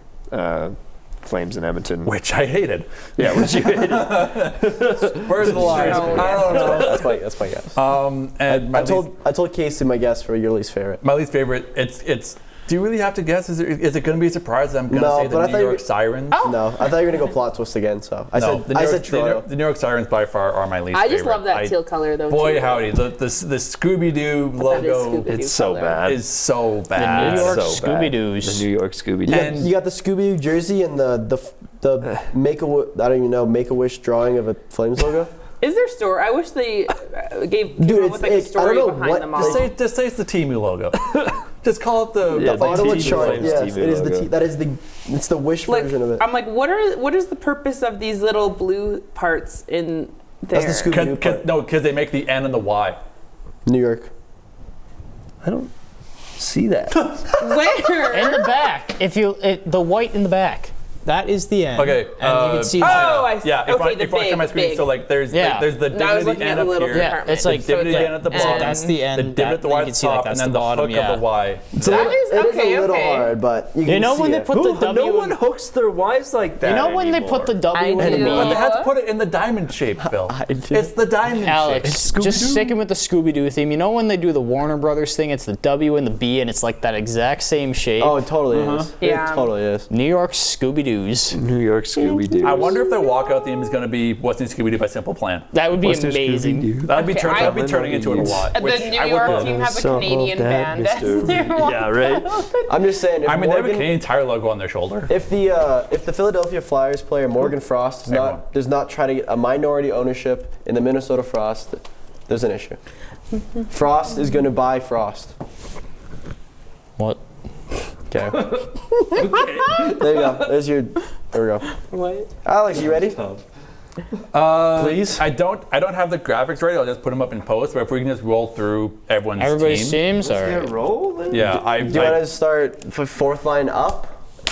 F: Flames in Edmonton.
H: which I hated.
F: Yeah, which you hated.
H: Where's the line? I don't know.
E: That's my guess.
H: And
E: I told Casey my guess for your least favorite.
H: my least favorite. It's. Do you really have to guess? Is it going to be a surprise that I'm going to
E: No,
H: say
E: but
H: the
E: I
H: New
E: thought you
H: York
E: were-
H: Sirens?
E: No, I thought you were gonna go plot twist again. So I
H: No,
E: said Toronto.
H: the New York Sirens by far are my least
C: I
H: favorite.
C: just love that teal color though.
H: Boy,
C: too.
H: howdy, the Scooby-Doo
C: That is
H: logo
C: Scooby-Doo
F: It's so
C: color.
F: bad.
H: is so
G: The
H: bad.
G: New York
F: so bad.
G: Scooby-Doos.
F: The New York Scooby-Doo.
H: And-
E: You got the Scooby jersey and the Make a Wish drawing of a Flames logo.
C: Is there story? I wish they gave
E: Dude,
C: came up
E: it's-
C: with like a
E: it's- I
C: story
E: don't know
C: behind
E: what
C: them
E: to
C: all.
H: Just say it's the Timu logo. Just call it the
F: Yeah,
E: The Ottawa
F: TV
E: chart.
F: Flames
E: Yes,
F: TV
E: it is
F: logo.
E: it's the Wish
C: Like,
E: version of it.
C: I'm like, what is the purpose of these little blue parts in there?
E: That's the Scooby-Doo part.
H: Because they make the N and the Y.
E: New York.
F: I don't see that.
C: Where?
G: In the back. The white in the back. That is the end.
H: Okay,
G: And you can see.
C: oh, I see.
H: Yeah, if
C: Okay,
H: I
C: the
H: come on my
C: big,
H: screen,
C: big.
H: so like there's
G: Yeah.
H: there's the
C: No, I was
H: divided
C: looking
H: N
C: at the
H: up
C: little
H: here.
C: compartment.
G: Yeah, it's like
H: the divided
C: like
H: N at the
C: N.
H: bottom.
G: That's the end.
H: The divot at the
G: you
H: Y
G: can
H: at the
G: see like
H: top,
G: that's
H: and then
G: the
H: the
G: bottom.
H: hook
G: Yeah.
H: of the Y.
E: It's a
C: That
E: little,
C: is-
E: it is
C: okay,
E: a little
C: okay.
E: hard, but you
G: You
E: can
G: know
E: see
G: when they
E: it.
G: put the W?
F: No one hooks their Ys like that.
G: You know when they put the W
C: I
G: in the
C: do.
G: B?
H: But they had to put it in the diamond shape, Phil. It's the diamond
G: Alex,
H: shape.
G: just sticking with the Scooby-Doo theme. You know when they do the Warner Brothers thing, it's the W and the B, and it's like that exact same shape.
E: Oh, it totally is.
C: Yeah.
E: It totally is.
G: New York Scooby-Doos.
F: New York Scooby-Doo.
H: I wonder if their walkout theme is going to be What's in Scooby-Doo by Simple Plan.
G: That would be amazing.
H: That'd be,
C: Okay,
H: that'd be
C: I-
H: turning into a lot.
C: The
H: Which
C: New
H: I would
C: York
H: love.
C: team has a
F: Solve
C: Canadian
F: that
C: band as
F: mystery.
C: their one.
F: Yeah, right.
E: I'm just saying. If
H: I mean, they have a
E: Morgan,
H: Canadian Tire logo on their shoulder.
E: if the Philadelphia Flyers player Morgan Frost does not try to get a minority ownership in the Minnesota Frost, there's an issue. Frost is going to buy Frost.
G: What?
E: Okay. There you go. There we go.
C: What?
E: Alex, you ready?
H: Please. I don't have the graphics ready. I'll just put them up in post. But if we can just roll through everyone's
G: Everybody's
H: team.
G: teams? All right.
F: Roll then?
H: Yeah,
E: Do you want to start fourth line up?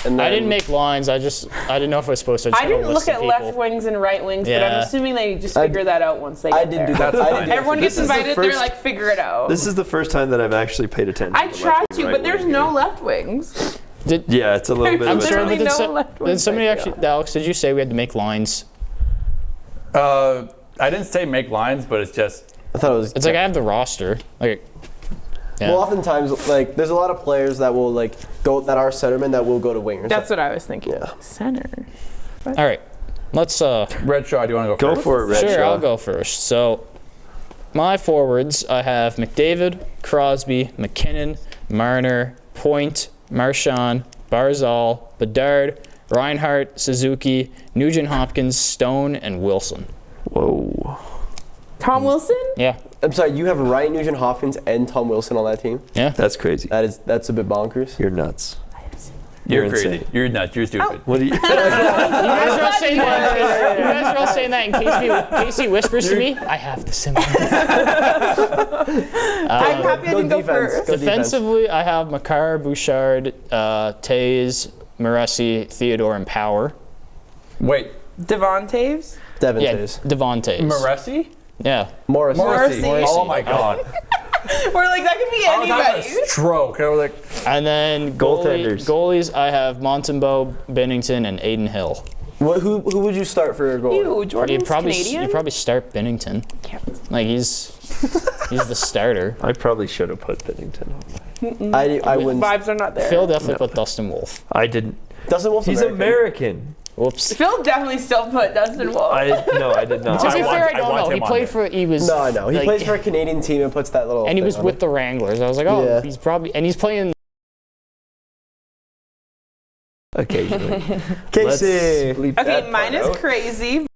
E: And then
G: I didn't make lines. I didn't know if I was supposed to.
C: I didn't look at left wings and right wings, but I'm
G: Yeah.
C: assuming they just figure that out once they get
E: I didn't do
C: there.
E: that. I didn't do that.
C: Everyone gets
F: This is the
C: invited, they're
F: first-
C: like, figure it out.
F: This is the first time that I've actually paid attention.
C: I
F: to the
C: tried
F: left
C: to,
F: and
C: but
F: right
C: there's
F: wing.
C: no left wings.
F: Yeah, it's a little bit
C: I'm
F: of a
C: sorry,
F: challenge.
C: did no left
G: did
C: wings,
G: somebody
C: I
G: actually, Alex, did you say we had to make lines?
H: I didn't say make lines, but it's just
E: I thought it was.
G: It's like I have the roster. Like, Yeah.
E: Well, oftentimes, like, there's a lot of players that will, like, go, that are centermen that will go to wingers.
C: That's what I was thinking.
E: Yeah.
C: Center.
D: Oh.
G: All right. Let's
H: Red Shaw, do you want to
F: Go
H: first?
F: for it, Red
G: Sure,
F: Shaw.
G: I'll go first. So, my forwards, I have McDavid, Crosby, McKinnon, Marner, Point, Marchand, Barzal, Bedard, Reinhart, Suzuki, Nugent-Hopkins, Stone, and Wilson.
F: Whoa.
C: Tom Wilson?
G: Yeah.
E: I'm sorry, you have Ryan Nugent-Hopkins and Tom Wilson on that team?
G: Yeah.
F: That's crazy.
E: That's a bit bonkers.
F: You're nuts.
H: You're
F: You're
H: crazy.
F: insane.
H: You're nuts. You're stupid.
F: What do you?
G: You guys are all saying that. You guys are all saying that in case he whispers to me. I have the symbol.
C: I'm happy I didn't go first.
E: Go defense.
G: Defensively, I have Makar, Bouchard, Taze, Moresi, Theodore, and Power.
H: Wait,
C: Devon Taves?
E: Devin
G: Yeah,
E: Taves.
G: Devon Taze.
H: Moresi?
G: Yeah.
E: Morris.
C: Morrissey.
H: Oh my God.
C: We're like, that could be
H: I was having
C: anybody.
H: a stroke. I was like,
G: And then
F: Goaltenders.
G: goalies, I have Montembeau, Bennington, and Aiden Hill.
E: Who would you start for your goal?
C: Ew, Jordan's Canadian?
G: You'd probably start Bennington. Like he's the starter.
F: I probably should have put Bennington on.
E: I wouldn't.
C: Vibes are not there.
G: Phil definitely put Dustin Wolf.
F: I didn't.
E: Dustin Wolf's
F: He's American.
G: Whoops.
C: Phil definitely still put Dustin Wolf.
F: I did not.
G: To be fair, I
H: I
G: don't
H: want
G: know. He
H: him on
G: played
H: there.
G: for. He was.
E: No, I know. He
G: like,
E: plays for a Canadian team and puts that little.
G: And he
E: thing
G: was
E: on
G: with
E: it.
G: the Wranglers. I was like, oh,
E: Yeah.
G: he's probably. And he's playing.
F: Occasionally.
E: Casey.
C: Okay, mine is crazy.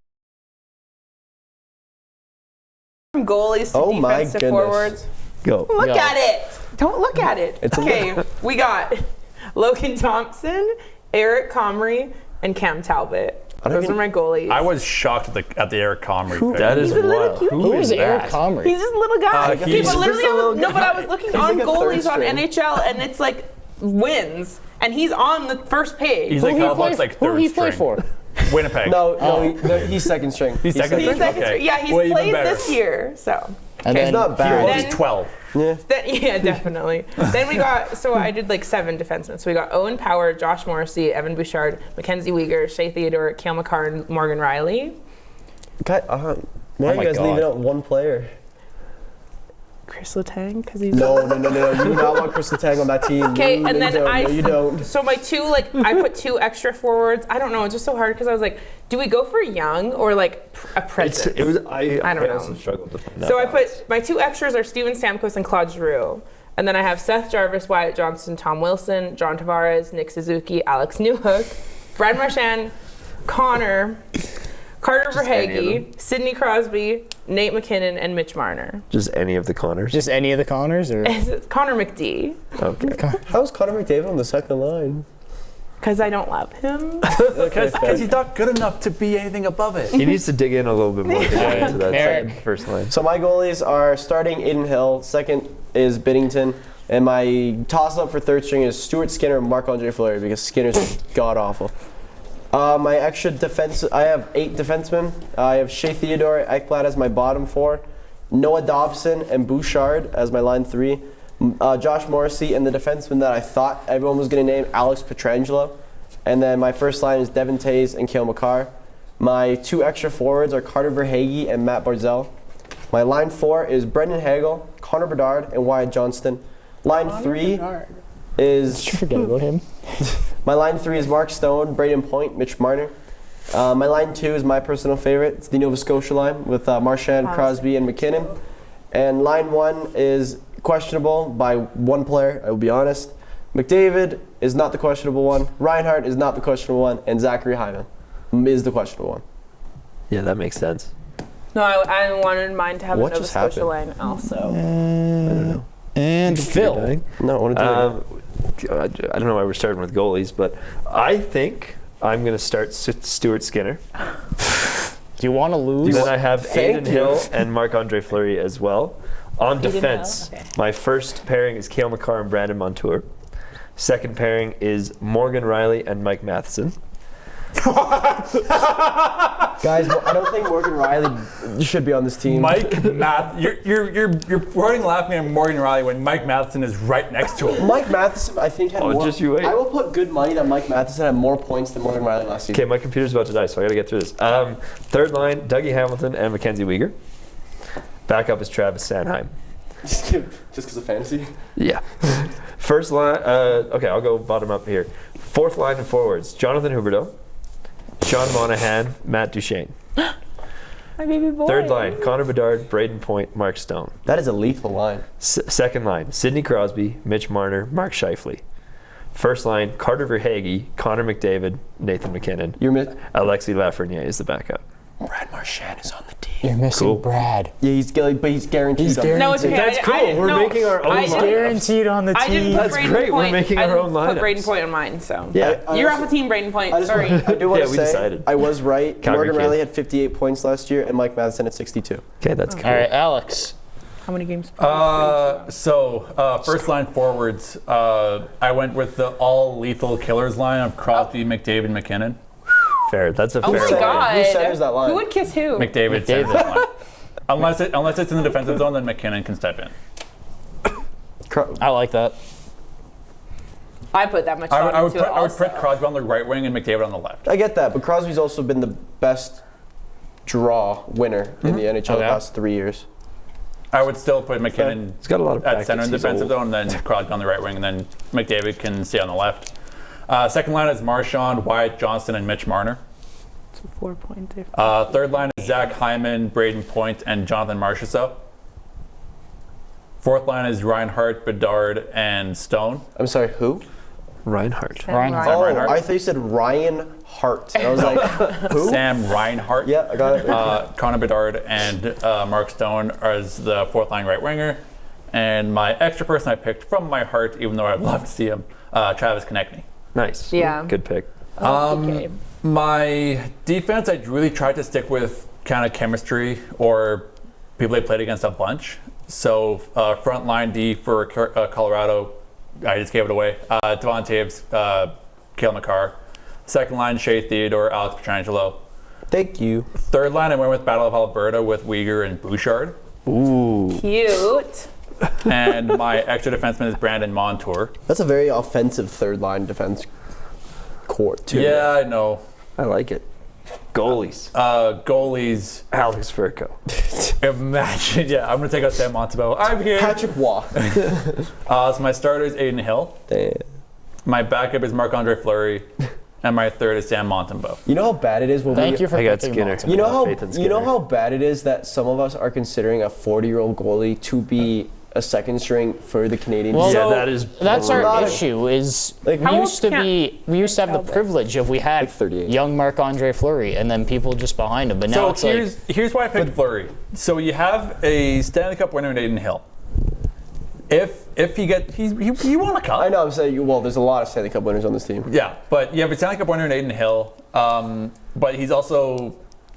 C: From goalies to
E: Oh my
C: defense to
E: goodness.
C: forwards.
F: Go.
C: Look
G: Go.
C: at it. Don't look at it.
E: It's a
C: Okay, we got Logan Thompson, Eric Comrie, and Cam Talbot. Those are my goalies.
H: I was shocked at the Eric Comrie pick.
F: That is
C: He's a little
F: wild.
C: cute.
G: Who is Eric
C: He's
G: Comrie?
C: this little guy. Okay,
H: he's
C: but literally,
E: just a little
C: but I was looking
E: He's
C: on
E: like a third
C: goalies on
E: string.
C: NHL, and it's like wins, and he's on the first page.
H: He's like, how about like
G: Who
H: third
G: he play
H: string?
G: for?
H: Winnipeg.
E: No, he's second string.
H: He's second
C: He's
H: string?
C: second
H: Okay.
C: string. Yeah, he's
H: Well, even
C: played
H: better.
C: this year, so.
G: And
E: He's
G: then
E: not
H: Well,
E: bad.
C: Then-
H: he's 12.
C: Yeah, definitely. Then we got, so I did like 7 defensemen. So we got Owen Power, Josh Morrissey, Evan Bouchard, Mackenzie Weegar, Shea Theodore, Cale Makar, and Morgan Riley.
E: Why are you
G: my
E: guys
G: God.
E: leaving out one player?
C: Chris Letang, because he's.
E: No. You do not want Chris Letang on that team.
C: Okay,
E: No,
C: and then
E: you don't.
C: So my 2, like, I put 2 extra forwards. I don't know, it's just so hard because I was like, do we go for young or like a presence?
F: I
C: don't know.
F: also struggled to find that
C: So I
F: balance.
C: put my 2 extras are Steven Stamkos and Claude Giroux. And then I have Seth Jarvis, Wyatt Johnston, Tom Wilson, John Tavares, Nick Suzuki, Alex Newhook, Brad Marchand, Connor, Carter
F: any of
C: Verhaeghe, Sidney Crosby, Nate McKinnon, and Mitch Marner.
F: Just any of the Connors.
G: Just any of the Connors, or
C: Connor McD,
F: Okay.
E: How's Connor McDavid on the second line?
C: because I don't love him.
H: Because he's not good enough to be anything above it.
F: He needs to dig in a little bit more to get into that
G: Marek.
F: second first line.
E: So my goalies are starting Aiden Hill, second is Binnington, and my toss-up for third string is Stuart Skinner and Marc-Andre Fleury because Skinner's god-awful. My extra defense, I have 8 defensemen. I have Shea Theodore, Ekblad as my bottom 4, Noah Dobson and Bouchard as my line 3, Josh Morrissey, and the defenseman that I thought everyone was going to name, Alex Pietrangelo. And then my first line is Devin Taze and Cale Makar. My 2 extra forwards are Carter Verhaeghe and Matt Barzal. My line 4 is Brendan Hagel, Connor Bedard, and Wyatt Johnston. Line 3 is
G: forget about him.
E: my line 3 is Mark Stone, Braeden Point, Mitch Marner. My line 2 is my personal favorite. It's the Nova Scotia line with Marchand, Crosby, and McKinnon. And line 1 is questionable by one player, I will be honest. McDavid is not the questionable one. Reinhart is not the questionable one. And Zachary Hyman is the questionable one.
F: Yeah, that makes sense.
C: No, I wanted mine to have
E: What
C: a Nova
E: just
C: Scotia
E: happened?
C: line also.
F: I don't know.
G: And Phil.
E: No, I want to do it.
F: I don't know why we're starting with goalies, but I think I'm going to start Stuart Skinner.
G: Do you want to lose?
F: Then I have
E: Thank
F: Aiden
E: you.
F: Hill and Marc-Andre Fleury as well. On defense,
C: Hill? Okay.
F: my first pairing is Cale Makar and Brandon Montour. Second pairing is Morgan Riley and Mike Matheson.
E: Guys, I don't think Morgan Riley should be on this team.
H: You're running laughing at Morgan Riley when Mike Matheson is right next to him.
E: Mike Matheson, I think, had
F: Oh,
E: more.
F: just you wait.
E: I will put good money that Mike Matheson had more points than Morgan Riley last season.
F: Okay, my computer's about to die, so I gotta get through this. Third line, Dougie Hamilton and Mackenzie Weegar. Backup is Travis Sanheim.
E: Just because of fantasy.
F: Yeah. First line. Okay, I'll go bottom up here. Fourth line and forwards: Jonathan Huberdeau, Sean Monahan, Matt Duchesne.
C: My baby boy.
F: Third line: Connor Bedard, Braden Point, Mark Stone.
E: That is a lethal line.
F: Second line: Sidney Crosby, Mitch Marner, Mark Scheifele. First line: Carter Verhaeghe, Connor McDavid, Nathan McKinnon. Alexi Lafreniere is the backup.
G: Brad Marchand is on the team. You're missing Brad.
E: Yeah, he's guaranteed.
C: No, it's okay.
F: That's cool. We're making our own lineup.
G: Guaranteed on the
C: I didn't
G: team.
C: put
F: That's
C: Braden
F: great. We're
C: Point.
F: making our own
C: I didn't put
F: lineups.
C: Braden Point on mine, so.
F: Yeah.
C: You're off the team, Braden Point. Sorry.
E: I do want
F: Yeah,
E: to
F: we
E: say
F: decided.
E: I was right.
F: Calgary
E: Morgan
F: kid.
E: Riley had 58 points last year, and Mike Matheson at 62.
F: Okay, that's cool.
G: All right, Alex.
C: How many games?
H: First line forwards, I went with the all lethal killers line of Crosby, McDavid, McKinnon.
F: Fair. That's a
C: Oh
F: fair
C: my
F: line.
C: God.
E: Who centers that line?
C: Who would kiss who?
H: McDavid centers that line. Unless it's in the defensive zone, then McKinnon can step in.
G: I like that.
C: I put that much
H: I
C: thought
H: would
C: into it
H: put
C: also.
H: Crosby on the right wing and McDavid on the left.
E: I get that, but Crosby's also been the best draw winner in the NHL the past 3 years.
H: I would still put McKinnon
F: He's got a lot of
H: at center in
F: tactics.
H: defensive zone, then Crosby on the right wing, and then McDavid can stay on the left. Second line is Marchand, Wyatt Johnston, and Mitch Marner.
C: It's a 4-point difference.
H: Third line is Zach Hyman, Braden Point, and Jonathan Marchessault. Fourth line is Reinhart, Bedard, and Stone.
E: I'm sorry, who?
F: Reinhart.
G: Reinhart.
E: Oh,
H: Reinhart?
E: I thought you said Ryan Hart. And I was like, who?
H: Sam Reinhart.
E: Yeah, I got it.
H: Connor Bedard and Mark Stone as the fourth line right winger. And my extra person I picked from my heart, even though I'd love to see him, Travis Konechny.
F: Nice.
C: Yeah.
F: Good pick.
C: Okay.
H: My defense, I really tried to stick with kind of chemistry or people they played against a bunch. So front line D for Colorado, I just gave it away. Devon Taves, Cale Makar. Second line, Shea Theodore, Alex Pietrangelo.
E: Thank you.
H: Third line, I went with Battle of Alberta with Uyghur and Bouchard.
F: Ooh.
C: Cute.
H: And my extra defenseman is Brandon Montour.
E: That's a very offensive third line defense court, too.
H: Yeah, I know.
F: I like it. Goalies.
H: Goalies,
F: Alex Furco.
H: imagine. Yeah, I'm going to take out Sam Montembeau. I'm here.
E: Patrick Waugh.
H: So my starter is Aiden Hill.
E: Damn.
H: My backup is Marc-Andre Fleury. And my third is Sam Montembeau.
E: You know how bad it is when
G: Thank you for
F: I got
G: picking
F: Skinner.
G: Montembeau.
E: You know how bad it is that some of us are considering a 40-year-old goalie to be a second string for the Canadian
G: Well,
E: team.
F: Yeah, that is.
G: That's
E: Not
G: our
E: a-
G: issue. Is
E: Like,
C: How
G: we
C: old
G: used to have the privilege of we had
E: Like 38.
G: young Marc-Andre Fleury and then people just behind him. But now it's
H: So
G: like
H: here's why I picked Fleury. So you have a Stanley Cup winner in Aiden Hill. If he won a cup.
E: I know I'm saying, well, there's a lot of Stanley Cup winners on this team.
H: Yeah, but you have a Stanley Cup winner in Aiden Hill. But he's also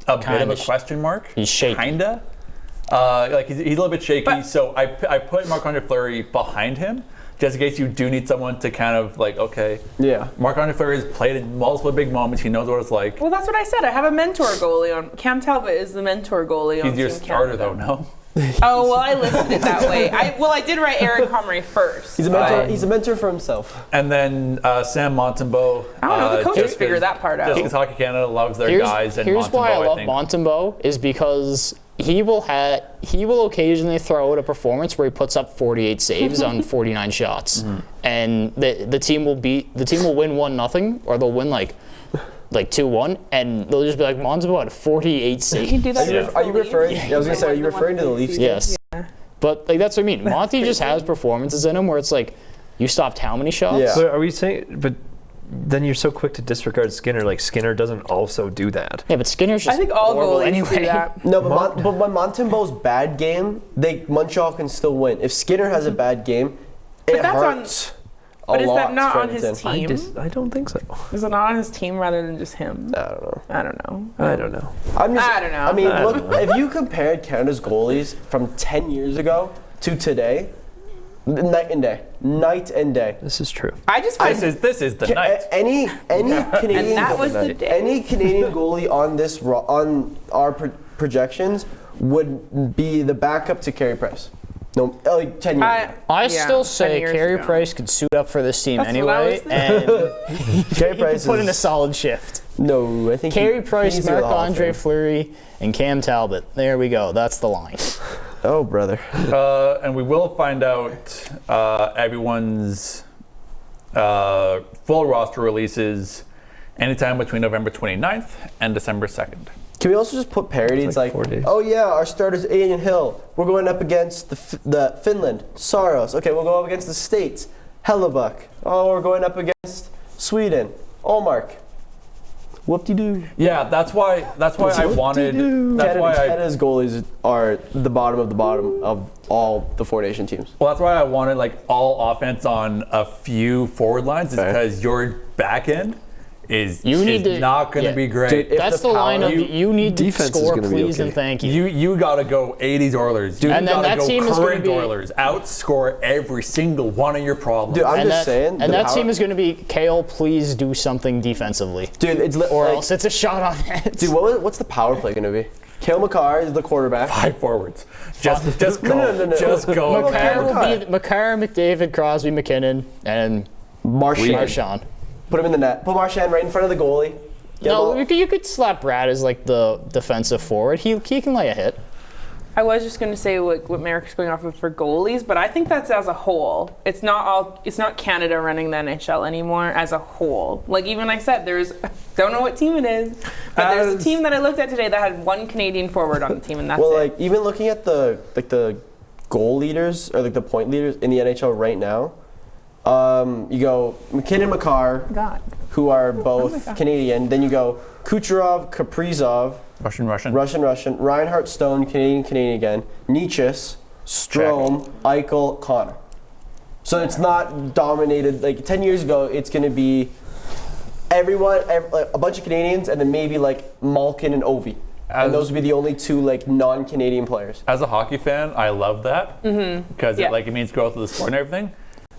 H: a bit of
G: Kinda
H: a question mark.
G: he's shaky.
H: Kinda. Like he's a little bit shaky.
C: But-
H: So I put Marc-Andre Fleury behind him just in case you do need someone to kind of like, okay.
E: Yeah.
H: Marc-Andre Fleury has played in multiple big moments. He knows what it's like.
C: Well, that's what I said. I have a mentor goalie on. Cam Talbot is the mentor goalie on
H: He's your
C: Team
H: starter
C: Canada.
H: though, no?
C: Oh, well, I listed it that way. I did write Aaron Comrie first.
E: He's a mentor. He's a mentor for himself.
H: And then Sam Montembeau.
C: I don't know. The coaches
H: just
C: figure
H: 'cause-
C: that part out.
H: Just because Hockey Canada loves their guys, and
G: here's why I
H: Montembeau,
G: love
H: think.
G: Montembeau is because he will occasionally throw out a performance where he puts up 48 saves on 49 shots, and the team will win 1-0 or they'll win like 2-1, and they'll just be like Montembeau had 48 saves.
C: You can do that.
H: Yeah.
E: Are you referring? I was gonna say, are you referring to the Leafs?
G: Yes. But like that's what I mean. Monty just has performances in him where it's like you stopped how many shots?
E: Yeah.
F: But are we saying? But then you're so quick to disregard Skinner. Like Skinner doesn't also do that.
G: Yeah, but Skinner's just
C: I think all
G: horrible
C: goalies
G: anyway.
C: do that.
E: No, but when Montembeau's bad game, Montreal can still win. If Skinner has a bad game, it
C: that's on-
E: hurts.
C: But
E: a
C: is
E: lot
C: that not
E: for
C: on his
E: Edmonton.
C: team?
F: I don't think so.
C: Is it not on his team rather than just him?
E: I don't know.
C: I don't know.
F: I don't know.
C: I don't know.
E: I mean, look, if you compared Canada's goalies from 10 years ago to today, night and day. Night and day.
F: This is true.
C: I just find
H: This is the night.
E: Any Canadian
C: and that was the day.
E: any Canadian goalie on our projections would be the backup to Carey Price. No, like 10 years ago.
G: I
C: Yeah,
G: still
C: 10
G: say
C: years
G: Carey
C: ago.
G: Price could suit up for this team
C: That's what I
G: anyway,
C: was
G: and
E: Carey
G: he
E: Price
G: could put in a
E: is,
G: solid shift.
E: no, I think
G: Carey Price,
E: he's in the Hall of
G: Marc-Andre
E: Fame.
G: Fleury, and Cam Talbot. There we go. That's the line.
E: Oh, brother.
H: And we will find out everyone's full roster releases anytime between November 29th and December 2nd.
E: Can we also just put parodies
F: like
E: like,
F: 4 days.
E: oh yeah, our starter's Ian Hill. We're going up against the Finland, Saros. Okay, we'll go up against the States, Hellebuck. Oh, we're going up against Sweden, Olmark. Whoop-de-doo.
H: Yeah, that's why I wanted. That's why
E: Canada's goalies are the bottom of all the 4 nation teams.
H: Well, that's why I wanted like all offense on a few forward lines, is
E: Okay.
H: because your back end is
G: to-
H: not going to
G: yeah.
H: be great.
E: Dude, if
G: That's the
E: power-
G: line of you need to
F: defense is
G: score,
F: gonna be
G: please,
F: okay.
G: and thank you.
H: You got to go 80s Oilers. Dude,
G: And
H: you
G: then
H: got to
G: that
H: go
G: team is gonna
H: current
G: be-
H: Oilers. Outscore every single one of your problems.
E: Dude, I'm
G: and
E: just saying.
G: And
E: the
G: that
E: power-
G: team is going to be, Kale, please do something defensively.
E: Dude, it's
G: Or
E: like,
G: else it's a shot on net.
E: dude, what's the power play gonna be? Kale McCarr is the quarterback.
H: 5 forwards. Just go.
E: No.
H: Just go.
G: Makar will
E: McCarr.
G: be Makar, McDavid, Crosby, McKinnon, and
E: Marchand.
G: Marchand.
E: Put him in the net. Put Marchand right in front of the goalie. Get
G: No,
E: him all-
G: you could slap Brad as like the defensive forward. He can lay a hit.
C: I was just going to say what Marek's going off of for goalies, but I think that's as a whole. It's not Canada running the NHL anymore as a whole. Like even I said, don't know what team it is, but there's a team that I looked at today that had one Canadian forward on the team, and that's
E: Well,
C: it.
E: like even looking at the goal leaders or like the point leaders in the NHL right now, you go McKinnon, McCarr,
C: God.
E: who are both Canadian. Then you go Kucherov, Kaprizov,
H: Russian.
E: Reinhart, Stone, Canadian again. Nichus, Strome, Eichel, Connor. So it's not dominated. Like 10 years ago, it's going to be everyone, like a bunch of Canadians, and then maybe like Malkin and Ovi. And those would be the only two like non-Canadian players.
H: As a hockey fan, I love that because
C: Yeah.
H: it means growth of the sport and everything.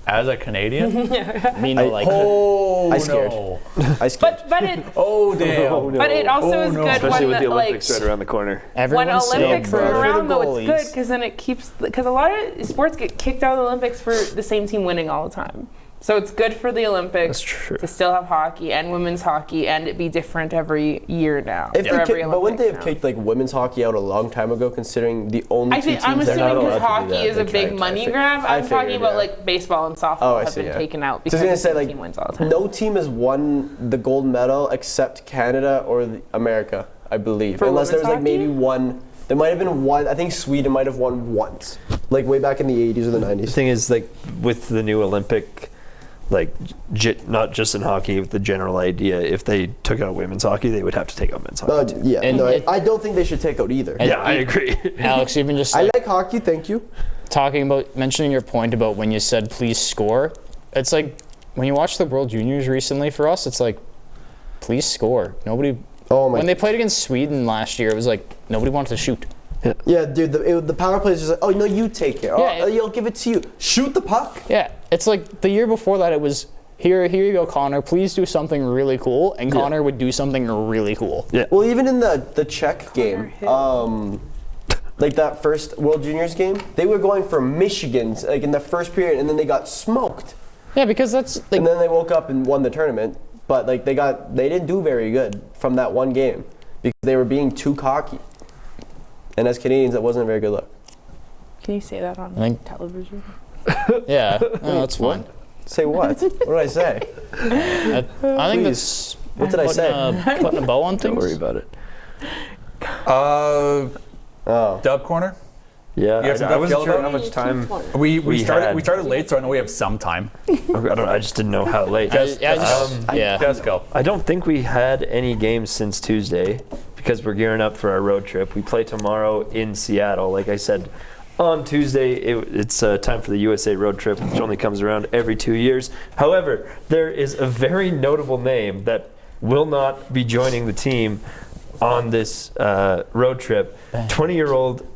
H: As a Canadian,
E: I scared.
H: no.
E: I scared.
C: But it
H: Oh damn.
C: but it also is
H: no.
C: good
F: Especially
C: when
F: with the
C: like
F: Olympics right around the corner.
C: when
G: Everyone's
C: Olympics
G: saying
C: are
G: for
C: around
G: the
C: though, it's
G: goalies.
C: good because then it keeps because a lot of sports get kicked out of the Olympics for the same team winning all the time. So it's good for the Olympics
F: That's true.
C: to still have hockey and women's hockey and it be different every year now.
E: If
C: for
E: they
C: every
E: kick, but wouldn't they have
C: Olympics now.
E: kicked like women's hockey out a long time ago, considering the only
C: I
E: two
C: think
E: teams
C: I'm
E: that are
C: assuming
E: not
C: because
E: allowed to do
C: hockey
E: that?
C: is a
E: Like,
C: big
E: I
C: money
E: fig-
C: grab.
E: I
C: I'm talking
E: figured,
C: about
E: yeah.
C: like baseball and softball
E: Oh, I
C: have
E: see,
C: been
E: yeah.
C: taken out
E: So I
C: because
E: was gonna
C: the
E: say
C: same
E: like
C: team wins all the time.
E: no team has won the gold medal except Canada or America, I believe.
C: For
E: Unless there was like
C: women's
E: maybe one. There might have been one. I think Sweden might have won once, like way back in the 80s or the
F: The
E: 90s.
F: thing is, like with the new Olympic, like not just in hockey, with the general idea, if they took out women's hockey, they would have to take out men's hockey. too.
E: Yeah,
G: And
E: no,
G: it-
E: I don't think they should take out either.
G: And
F: Yeah, I agree.
G: Alex, even just
E: I
G: like,
E: like hockey, thank you.
G: talking about mentioning your point about when you said please score. It's like when you watch the World Juniors recently for us, it's like please score. Nobody.
E: Oh my.
G: When they played against Sweden last year, it was like nobody wanted to shoot.
E: Yeah, dude, the power play is just like, oh no, you take it. Oh,
G: Yeah,
E: you'll give it to you. Shoot the puck.
G: Yeah, it's like the year before that. It was here you go, Connor. Please do something really cool, and Connor would do something really cool.
F: Yeah.
E: Well, even in the Czech game, like that first World Juniors game, they were going for Michigan's like in the first period, and then they got smoked.
G: Yeah, because that's like
E: And then they woke up and won the tournament, but like they didn't do very good from that one game because they were being too cocky. And as Canadians, that wasn't a very good look.
C: Can you say that on
G: I think-
C: television?
G: yeah, no, that's fine.
E: Say what? What did I say?
G: I think that's
E: What did I say?
G: putting a bow on
F: Don't
G: things.
F: worry about it.
E: Oh.
H: Dub corner.
F: Yeah,
H: You have some
F: I wasn't
H: dub
F: sure
H: yellow
F: how much time.
H: We
F: We
H: started
F: had-
H: late, so I know we have some time.
F: I just didn't know how late.
G: Yeah,
H: Just go.
F: I don't think we had any games since Tuesday because we're gearing up for our road trip. We play tomorrow in Seattle. Like I said, on Tuesday, it's time for the USA road trip, which only comes around every 2 years. However, there is a very notable name that will not be joining the team on this road trip. 20-year-old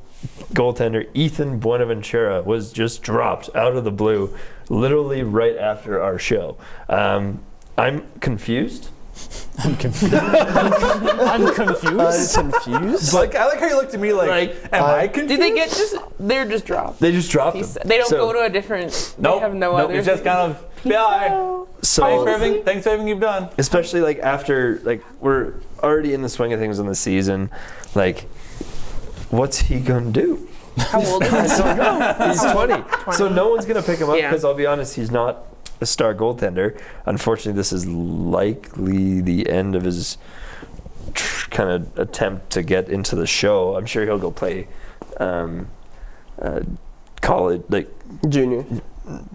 F: goaltender Ethan Buenaventura was just dropped out of the blue, literally right after our show. I'm confused.
G: I'm confused. I'm confused.
E: Confused?
H: Like I like how you looked at me like, am I confused?
C: Did they get just? They're just dropped.
F: They just dropped him.
C: They don't
F: So-
C: go to a different.
H: Nope.
C: They have no
H: nope.
C: other.
H: It's just kind of bye. Thanks
F: So
H: for everything. Thanks for everything you've done.
F: especially like after like we're already in the swing of things in the season, like what's he gonna do?
C: How old is he?
F: He's 20. So no one's going to pick him up
C: Yeah.
F: because I'll be honest, he's not a star goaltender. Unfortunately, this is likely the end of his kind of attempt to get into the show. I'm sure he'll go play college, like
E: Junior.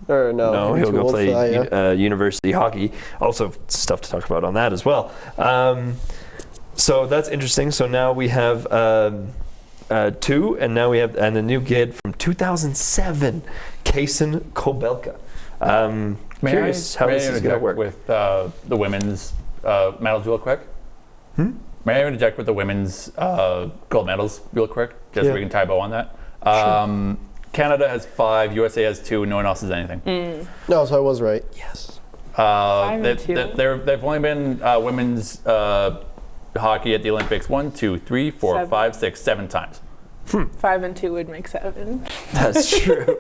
E: Or no.
F: no, he'll
E: too
F: go
E: old for
F: play
E: that, yeah.
F: university hockey. Also, stuff to talk about on that as well. So that's interesting. So now we have 2, and now we have a new kid from 2007, Kaysen Kobelka. Curious how this is going to work.
H: With the women's medals real quick? May I interject with the women's gold medals real quick? Just so we can tie a bow on that. Canada has 5, USA has 2, no one else has anything.
E: No, so I was right. Yes.
C: 5 and 2.
H: They've only been women's hockey at the Olympics 1, 2, 3, 4,
C: 7.
H: 5, 6, 7 times.
C: 5 and 2 would make 7.
F: That's true.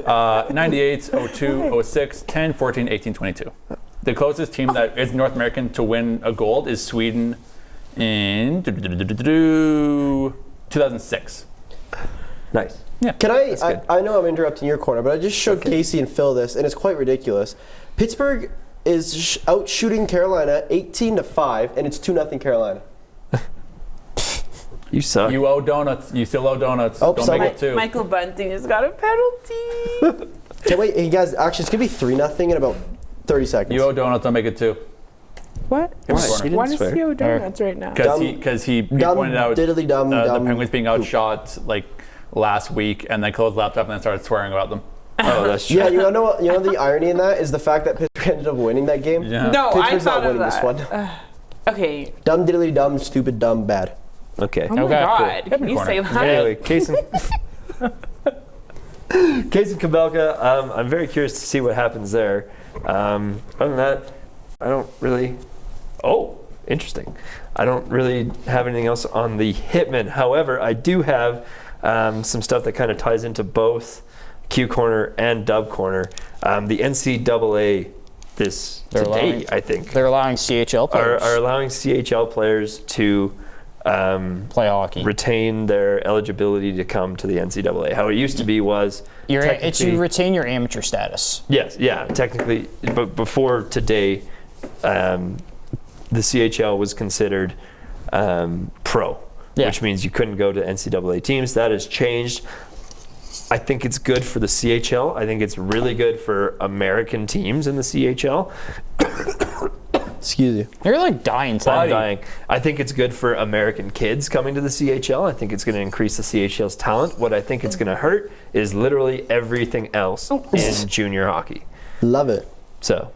H: 98, 02, 06, 10, 14, 18, 22. The closest team that is North American to win a gold is Sweden in 2006.
F: Nice.
E: Can I know I'm interrupting your corner, but I just showed Casey and Phil this, and it's quite ridiculous. Pittsburgh is out shooting Carolina 18-5, and it's 2-0 Carolina.
F: You suck.
H: You owe donuts. You still owe donuts.
E: Oh,
H: Don't
E: sorry.
H: make it 2.
C: Michael Bunting has got a penalty.
E: Okay, wait, hey guys, actually, it's going to be 3-0 in about 30 seconds.
H: You owe donuts. Don't make it 2.
C: What?
H: Why?
C: Why does he owe donuts right now?
H: Because he pointed out
E: diddly dumb,
H: the
E: dumb
H: Penguins being outshot like last week, and then closed the laptop and then started swearing about them.
F: Oh, that's true.
E: Yeah, you know the irony in that is the fact that Pittsburgh ended up winning that game.
H: Yeah.
C: No,
E: Pittsburgh's
C: I
E: not
C: thought of
E: winning this
C: that.
E: one.
C: Okay.
E: Dumb diddly dumb, stupid dumb, bad.
F: Okay.
C: Oh my God. Can you say that?
F: Anyway, Kaysen Kobelka, I'm very curious to see what happens there. Other than that, I don't really... Oh, interesting. I don't really have anything else on the Hitmen. However, I do have some stuff that kind of ties into both Q Corner and Dub Corner. The NCAA today, I think,
G: They're allowing CHL players
F: are allowing CHL players to
G: play hockey.
F: retain their eligibility to come to the NCAA. How it used to be was
G: You
F: technically-
G: retain your amateur status.
F: Yes, yeah, technically, but before today, the CHL was considered pro, which means you couldn't go to NCAA teams. That has changed. I think it's good for the CHL. I think it's really good for American teams in the CHL.
E: Excuse you.
G: You're like dying.
F: I'm dying. I think it's good for American kids coming to the CHL. I think it's going to increase the CHL's talent. What I think it's going to hurt is literally everything else in junior hockey.
E: Love it.
F: So,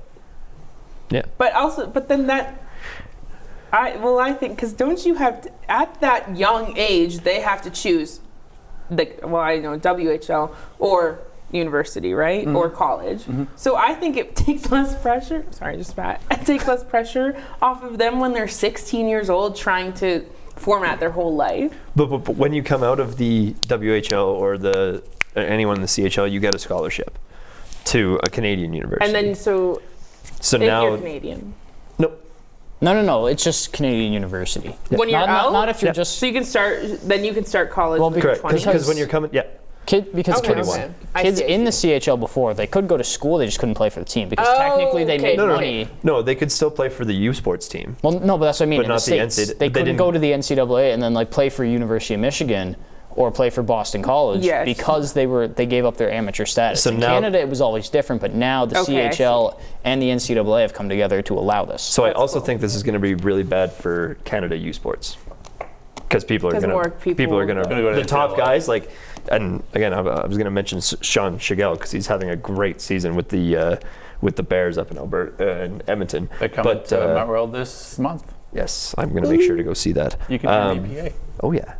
F: yeah.
C: But then that, I think, because don't you have to, at that young age, they have to choose, WHL or university, right? Or college. So I think it takes less pressure. Sorry, just spat. It takes less pressure off of them when they're 16 years old trying to format their whole life.
F: But when you come out of the WHL or anyone in the CHL, you get a scholarship to a Canadian university.
C: And then so if
F: now
C: you're Canadian.
F: Nope.
G: No. It's just Canadian university.
C: When you're out?
G: Not if you're just.
C: So you can start college when you're
F: Correct.
C: 20.
F: Because when you're coming,
G: Because
C: Okay,
G: kids,
C: okay. I
G: kids
C: see.
G: in the CHL before, they could go to school, they just couldn't play for the team because technically they
C: okay.
G: made money.
F: No, they could still play for the U Sports team.
G: Well, no, but that's what I mean.
F: But
G: in
F: not the
G: States,
F: NCAA.
G: they
F: They
G: couldn't
F: didn't-
G: go to the NCAA and then like play for University of Michigan or play for Boston College
C: Yes.
G: because they gave up their amateur status.
F: So
G: in
F: now-
G: Canada, it was always different, but now the
C: Okay, I
G: CHL and the NCAA have come together to allow this.
F: So I also think this is going to be really bad for Canada U Sports because people are
C: 'Cause
F: going
C: more
F: to
C: people-
H: Gonna go to
F: the top
H: NCAA.
F: guys like, and again I was going to mention Sean Teeshigirl because he's having a great season with the Bears up in Alberta in Edmonton.
H: They come
F: But
H: to Mount Royal this month.
F: yes, I'm going to make sure to go see that.
H: You can turn EPA.
F: Oh yeah.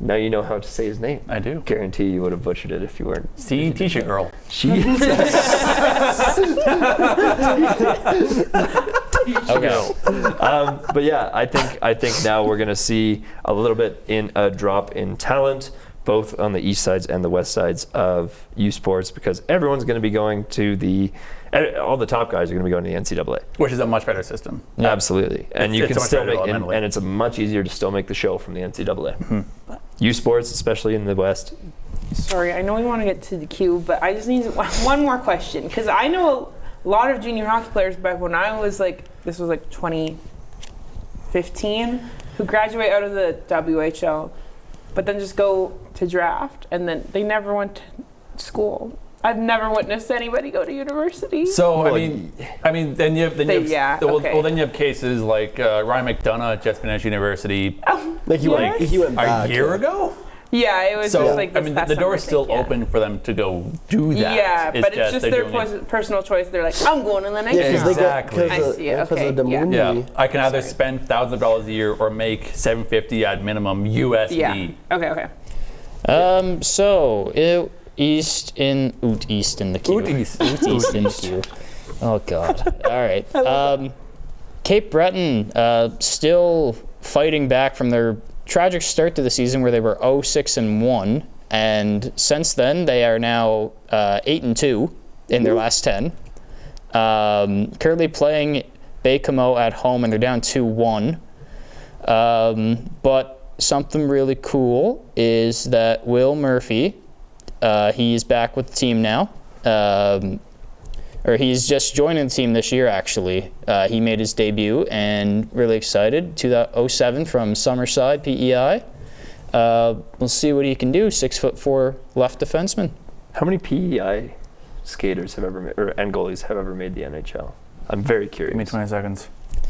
F: Now you know how to say his name.
H: I do.
F: Guarantee you would have butchered it if you weren't.
H: See, Teeshigirl.
F: Okay. But yeah, I think now we're gonna see a little bit in a drop in talent, both on the east sides and the west sides of U Sports, because everyone's gonna be going to all the top guys are gonna be going to the NCAA.
H: Which is a much better system.
F: Absolutely, and you
H: It's
F: can
H: much
F: still
H: better
F: make,
H: developmentally.
F: and it's much easier to still make the show from the NCAA. U Sports, especially in the West.
C: Sorry, I know we want to get to the queue, but I just need one more question because I know a lot of junior hockey players back when I was like, this was like 2015, who graduate out of the WHL, but then just go to draft, and then they never went to school. I've never witnessed anybody go to university.
H: So I mean, then you have then you have cases like Ryan McDonough just finished university
E: Like he went back.
H: a year ago.
C: Yeah, it was just like
H: I
C: this
H: mean,
C: past
H: the door's
C: summer, I
H: still
C: think,
H: open for them to go do that.
C: Yeah, but it's just their
H: they're doing it.
C: personal choice. They're like, I'm going in the next
E: Yeah,
C: round.
H: Exactly.
C: I see it.
E: Because
C: Okay,
E: of the
C: yeah.
E: moon.
H: Yeah, I can either spend thousands of dollars a year or make $750 at minimum USD.
C: Yeah. Okay.
G: So east in the queue.
H: Oot east.
G: East in the queue. Oh God. All right. Cape Breton still fighting back from their tragic start to the season where they were 0-6-1, and since then they are now 8-2 in their last 10. Currently playing Baie-Comeau at home, and they're down 2-1. But something really cool is that Will Murphy, he's back with the team now. Or he's just joining the team this year, actually. He made his debut and really excited. 2007 from Summerside, PEI. We'll see what he can do. 6'4" left defenseman.
F: How many PEI skaters have ever made, and goalies have ever made the NHL? I'm very curious.
H: Give me 20 seconds.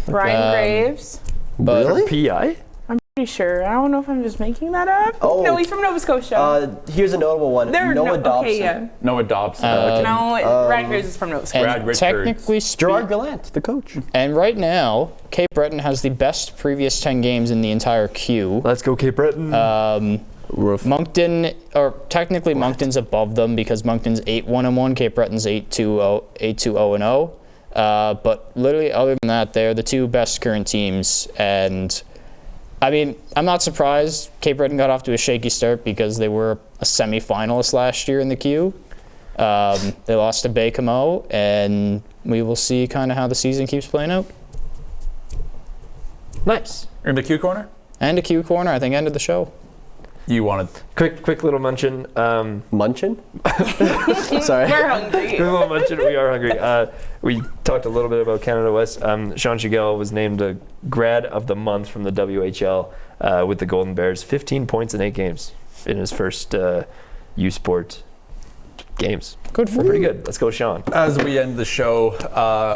C: Ryan Graves.
G: But
E: Really?
F: PEI?
C: I'm pretty sure. I don't know if I'm just making that up.
E: Oh.
C: No, he's from Nova Scotia.
E: Here's a notable one. Noah Dobson.
C: Okay, yeah.
H: Noah Dobson.
C: No, Ryan Graves is from Nova Scotia.
H: Brad
G: and
H: Richards.
G: technically
E: Gerard Gallant, the coach.
G: and right now, Cape Breton has the best previous 10 games in the entire queue.
F: Let's go, Cape Breton.
G: Moncton, or technically Moncton's above them because Moncton's 8-1-1, Cape Breton's 8-2-0-0. But literally, other than that, they're the two best current teams. And I mean, I'm not surprised Cape Breton got off to a shaky start because they were a semi-finalist last year in the queue. They lost to Baie-Comeau, and we will see kind of how the season keeps playing out.
F: Nice.
H: In the Q corner?
G: And a Q corner, I think, ended the show.
H: You wanted.
F: Quick little munchin.
E: Munchin? Sorry.
C: We're hungry.
F: Quick little munchin. We are hungry. We talked a little bit about Canada West. Teeshigirl was named a grad of the month from the WHL with the Golden Bears. 15 points in 8 games in his first U Sport games.
G: Good for
F: Pretty good. Let's go, Sean.
H: As we end the show,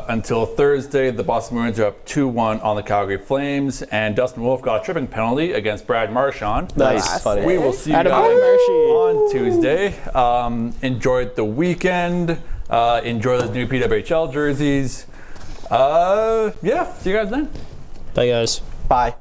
H: until Thursday, the Boston Bruins are up 2-1 on the Calgary Flames, and Dustin Wolf got a tripping penalty against Brad Marchand.
E: Nice. Funny.
H: We will see you
G: Attaboy,
H: guys
G: Marshy.
H: on Tuesday. Enjoy the weekend. Enjoy those new PWHL jerseys. Yeah, see you guys then.
G: Bye, guys.
E: Bye.